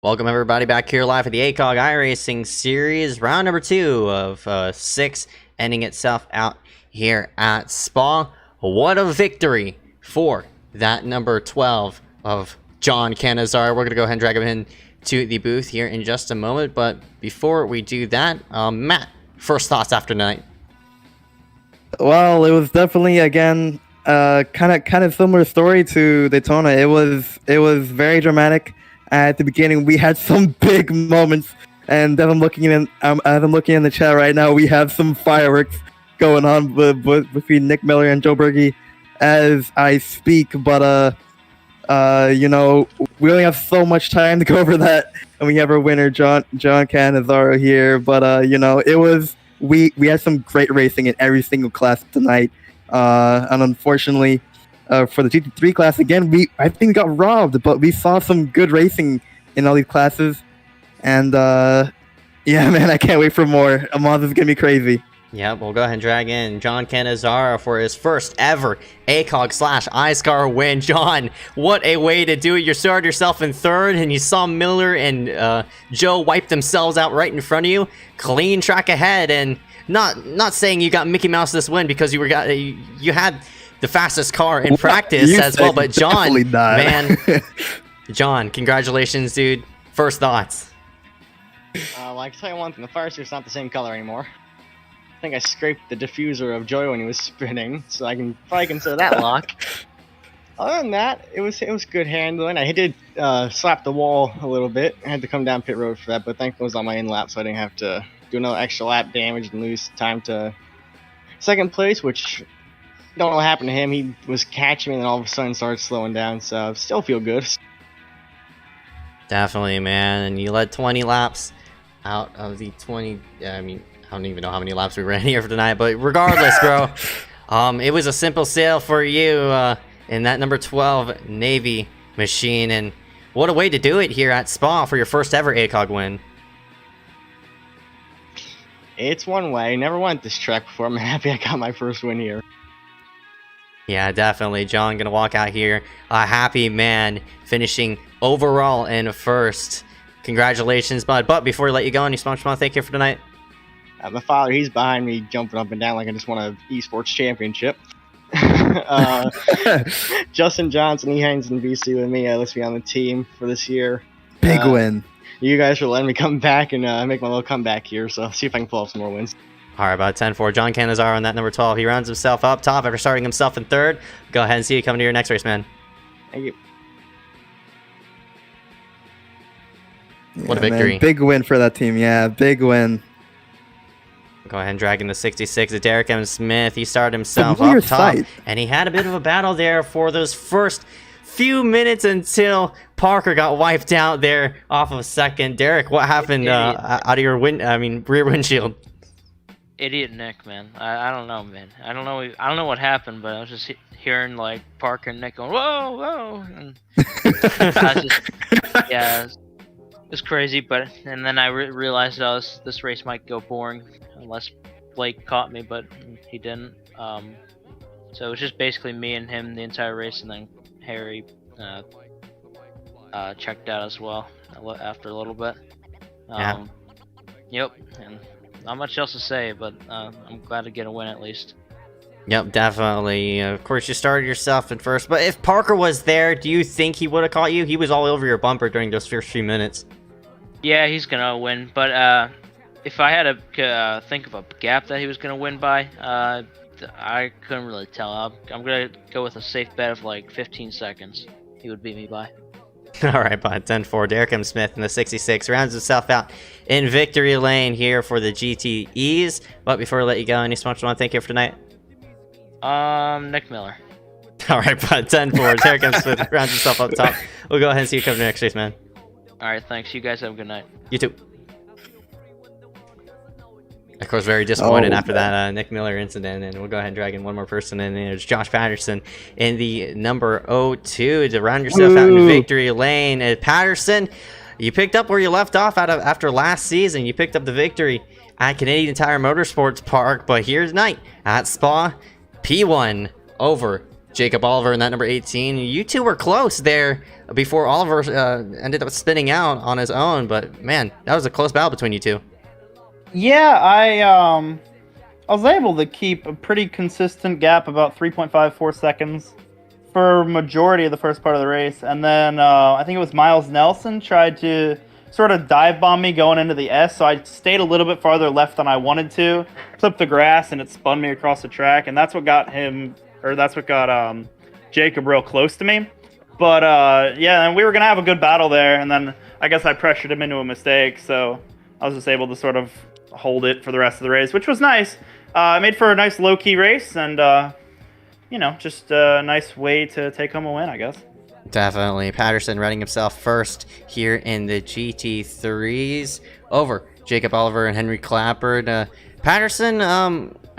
Speaker 3: Welcome everybody back here live at the ACOG iRacing series, round number 2 of 6, ending itself out here at Spa. What a victory for that number 12 of John Canizar. We're going to go ahead and drag him in to the booth here in just a moment, but before we do that, Matt, first thoughts after tonight.
Speaker 4: Well, it was definitely again kind of similar story to Daytona. It was very dramatic. At the beginning, we had some big moments, and as I'm looking in the chat right now, we have some fireworks going on between Nick Miller and Joe Berge as I speak. But you know, we only have so much time to go over that, and we have our winner, John Canizaro here. But you know, we had some great racing in every single class tonight, and unfortunately. For the GT3 class, again, I think we got robbed, but we saw some good racing in all these classes. And, yeah, man, I can't wait for more. Amaz is going to be crazy.
Speaker 3: Yeah, we'll go ahead and drag in John Canizaro for his first ever ACOG/iScar win. John, what a way to do it. You started yourself in third, and you saw Miller and Joe wipe themselves out right in front of you. Clean track ahead, and not saying you got Mickey Mouse this win because you had the fastest car in practice as well, but John, man, John, congratulations, dude. First thoughts.
Speaker 6: Well, I can tell you one thing, the fire suit's not the same color anymore. I think I scraped the diffuser of Joy when he was spinning, so I can probably consider that luck. Other than that, it was good handling. I did slap the wall a little bit. I had to come down pit road for that, but thankfully it was on my in lap, so I didn't have to do another extra lap damage and lose time to second place, which don't know what happened to him. He was catching me and then all of a sudden started slowing down, so still feel good.
Speaker 3: Definitely, man. And you led 20 laps out of the 20. I mean, I don't even know how many laps we ran here for tonight, but regardless, bro, it was a simple sail for you in that number 12 Navy machine. And what a way to do it here at Spa for your first ever ACOG win.
Speaker 6: It's one way. Never went this track before. I'm happy I got my first win here.
Speaker 3: Yeah, definitely. John gonna walk out here a happy man, finishing overall in first. Congratulations, bud. But before we let you go, any sponsors want to thank you for tonight?
Speaker 6: My father, he's behind me jumping up and down like I just won a esports championship. Justin Johnson, he hangs in VC with me. Let's be on the team for this year.
Speaker 4: Big win.
Speaker 6: You guys are letting me come back and make my little comeback here, so see if I can pull off some more wins.
Speaker 3: All right, about 10-4. John Canizaro on that number 12. He rounds himself up top after starting himself in third. Go ahead and see you coming to your next race, man.
Speaker 6: Thank you.
Speaker 3: What a victory.
Speaker 4: Man, big win for that team. Yeah, big win.
Speaker 3: Go ahead and drag in the 66 of Derek M. Smith. He started himself up top, and he had a bit of a battle there for those first few minutes until Parker got wiped out there off of second. Derek, what happened out of your rear windshield?
Speaker 7: Idiot Nick, man. I don't know, man. I don't know what happened, but I was just hearing like Parker and Nick going whoa, whoa, and I was just, yeah, it was crazy. But and then I realized this race might go boring unless Blake caught me, but he didn't. So it was just basically me and him the entire race, and then Harry checked out as well after a little bit.
Speaker 3: Yeah.
Speaker 7: Yep. And not much else to say, but I'm glad to get a win at least.
Speaker 3: Yep, definitely. Of course, you started yourself in first, but if Parker was there, do you think he would have caught you? He was all over your bumper during those first few minutes.
Speaker 7: Yeah, he's gonna win, but if I had to think of a gap that he was gonna win by, I couldn't really tell. I'm gonna go with a safe bet of like 15 seconds. He would beat me by.
Speaker 3: All right, bud. 10-4. Derek M. Smith in the 66 rounds himself out in victory lane here for the GTEs. But before we let you go, any sponsors want to thank you for tonight?
Speaker 7: Nick Miller.
Speaker 3: All right, bud. 10-4. Derek M. Smith rounds himself up top. We'll go ahead and see you come to the next race, man.
Speaker 7: All right, thanks. You guys have a good night.
Speaker 3: You too. Of course, very disappointed after that Nick Miller incident, and we'll go ahead and drag in one more person, and there's Josh Patterson in the number 02 to round yourself out in victory lane. And Patterson, you picked up where you left off after last season. You picked up the victory at Canadian Tire Motorsports Park, but here's tonight at Spa, P1 over Jacob Oliver in that number 18. You two were close there before Oliver ended up spinning out on his own, but man, that was a close battle between you two.
Speaker 8: Yeah, I was able to keep a pretty consistent gap, about 3.54 seconds, for majority of the first part of the race, and then I think it was Miles Nelson tried to sort of dive bomb me going into the S, so I stayed a little bit farther left than I wanted to, clipped the grass, and it spun me across the track, and that's what got Jacob real close to me. But yeah, and we were gonna have a good battle there, and then I guess I pressured him into a mistake, so I was just able to sort of hold it for the rest of the race, which was nice. It made for a nice low-key race, and you know, just a nice way to take home a win, I guess.
Speaker 3: Definitely. Patterson running himself first here in the GT3s over Jacob Oliver and Henry Clappard. Patterson,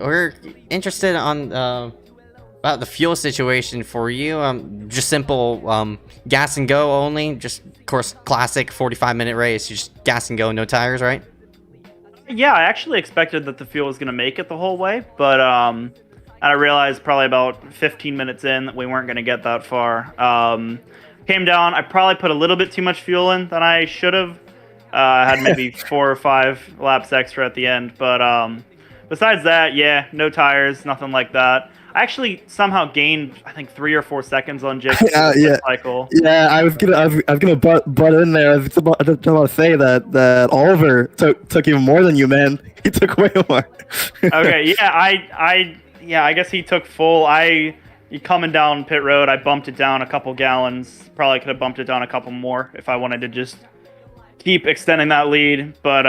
Speaker 3: we're interested on about the fuel situation for you. Just simple gas and go only. Just, of course, classic 45-minute race. You just gas and go, no tires, right?
Speaker 8: Yeah, I actually expected that the fuel was going to make it the whole way, but I realized probably about 15 minutes in that we weren't going to get that far. Came down, I probably put a little bit too much fuel in than I should have. I had maybe 4 or 5 laps extra at the end, but besides that, yeah, no tires, nothing like that. I actually somehow gained, I think, 3 or 4 seconds on Jacob's cycle.
Speaker 4: Yeah, I was gonna butt in there. I was about to say that Oliver took even more than you, man. He took way more.
Speaker 8: Okay, yeah, I guess he took full. Coming down pit road, I bumped it down a couple gallons. Probably could have bumped it down a couple more if I wanted to just keep extending that lead. But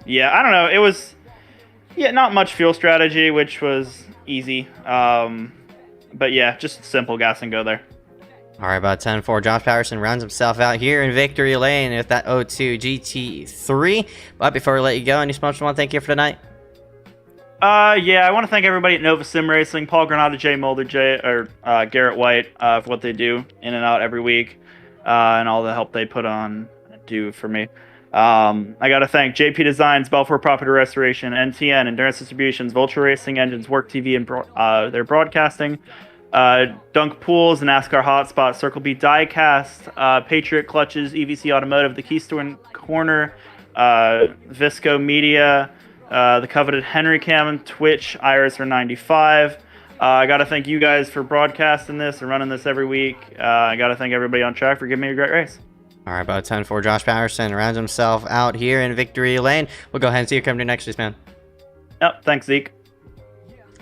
Speaker 8: yeah, I don't know. It was not much fuel strategy, which was easy. But yeah, just simple gas and go there.
Speaker 3: All right, about 10-4. Josh Patterson rounds himself out here in victory lane with that 02 GT3. But before we let you go, any special want to thank you for tonight?
Speaker 8: Yeah, I want to thank everybody at Nova Sim Racing, Paul Granada, Jay Mulder, Garrett White, for what they do in and out every week, and all the help they do for me. I got to thank JP Designs, Balfour Property Restoration, NTN, Endurance Distributions, Vulture Racing Engines, Work TV, and their broadcasting, Dunk Pools, NASCAR Hotspot, Circle B Diecast, Patriot Clutches, EVC Automotive, The Keystone Corner, Visco Media, the coveted Henry Cam, Twitch, iRacing 95. I got to thank you guys for broadcasting this and running this every week. I got to thank everybody on track for giving me a great race.
Speaker 3: All right, about 10-4. Josh Patterson rounds himself out here in victory lane. We'll go ahead and see you come to next race, man.
Speaker 8: Yep, thanks, Zeke.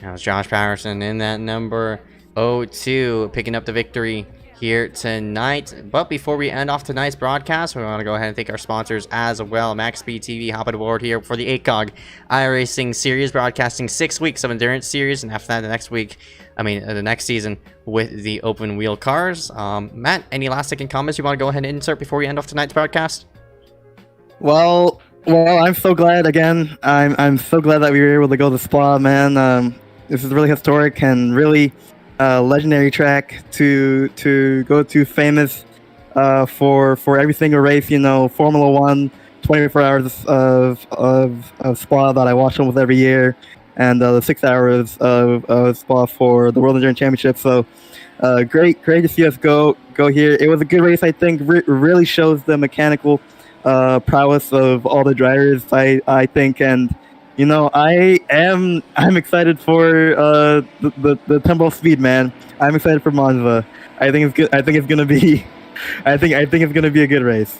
Speaker 3: That was Josh Patterson in that number 02, picking up the victory here tonight. But before we end off tonight's broadcast, we want to go ahead and thank our sponsors as well. MaxspeedTV hopping aboard here for the ACOG iRacing series, broadcasting 6 weeks of endurance series, and after that, the next season with the open wheel cars. Matt, any last second comments you want to go ahead and insert before we end off tonight's broadcast?
Speaker 4: Well, I'm so glad again. I'm so glad that we were able to go to Spa, man. This is really historic and really legendary track to go to, famous for every single race. You know, Formula One, 24 hours of Spa that I watch almost every year, and the 6 hours of Spa for the World Endurance Championship. So great to see us go here. It was a good race, I think. Really shows the mechanical prowess of all the drivers, I think, and you know, I'm excited for the Temple of Speed, man. I'm excited for Monza. I think it's good. I think it's gonna be a good race.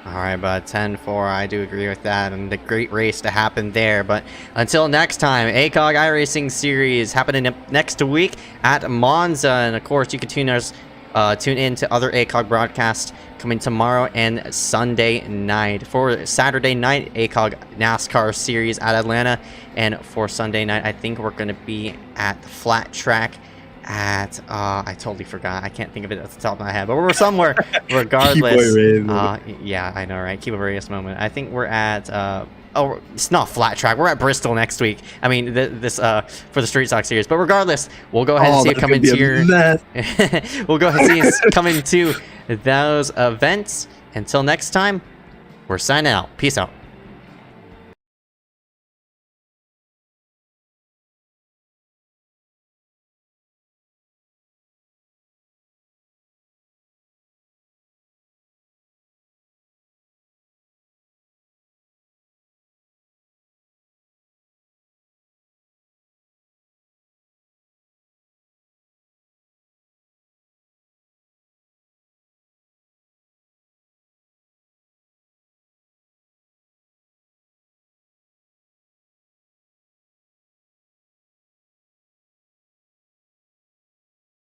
Speaker 3: All right, but 10-4, I do agree with that, and a great race to happen there. But until next time, ACOG iRacing Series happening next week at Monza, and of course, you can tune in to other ACOG broadcasts coming tomorrow and Sunday night. For Saturday night, ACOG NASCAR Series at Atlanta, and for Sunday night, I think we're going to be at the flat track at I totally forgot. I can't think of it at the top of my head, but we're somewhere regardless. Yeah, I know, right? Keep a Reyes moment. I think we're at oh, it's not flat track. We're at Bristol next week. I mean, this for the Street Stock Series. But regardless, we'll go ahead and see it come into your we'll go ahead and see it come into those events. Until next time, we're signing out. Peace out.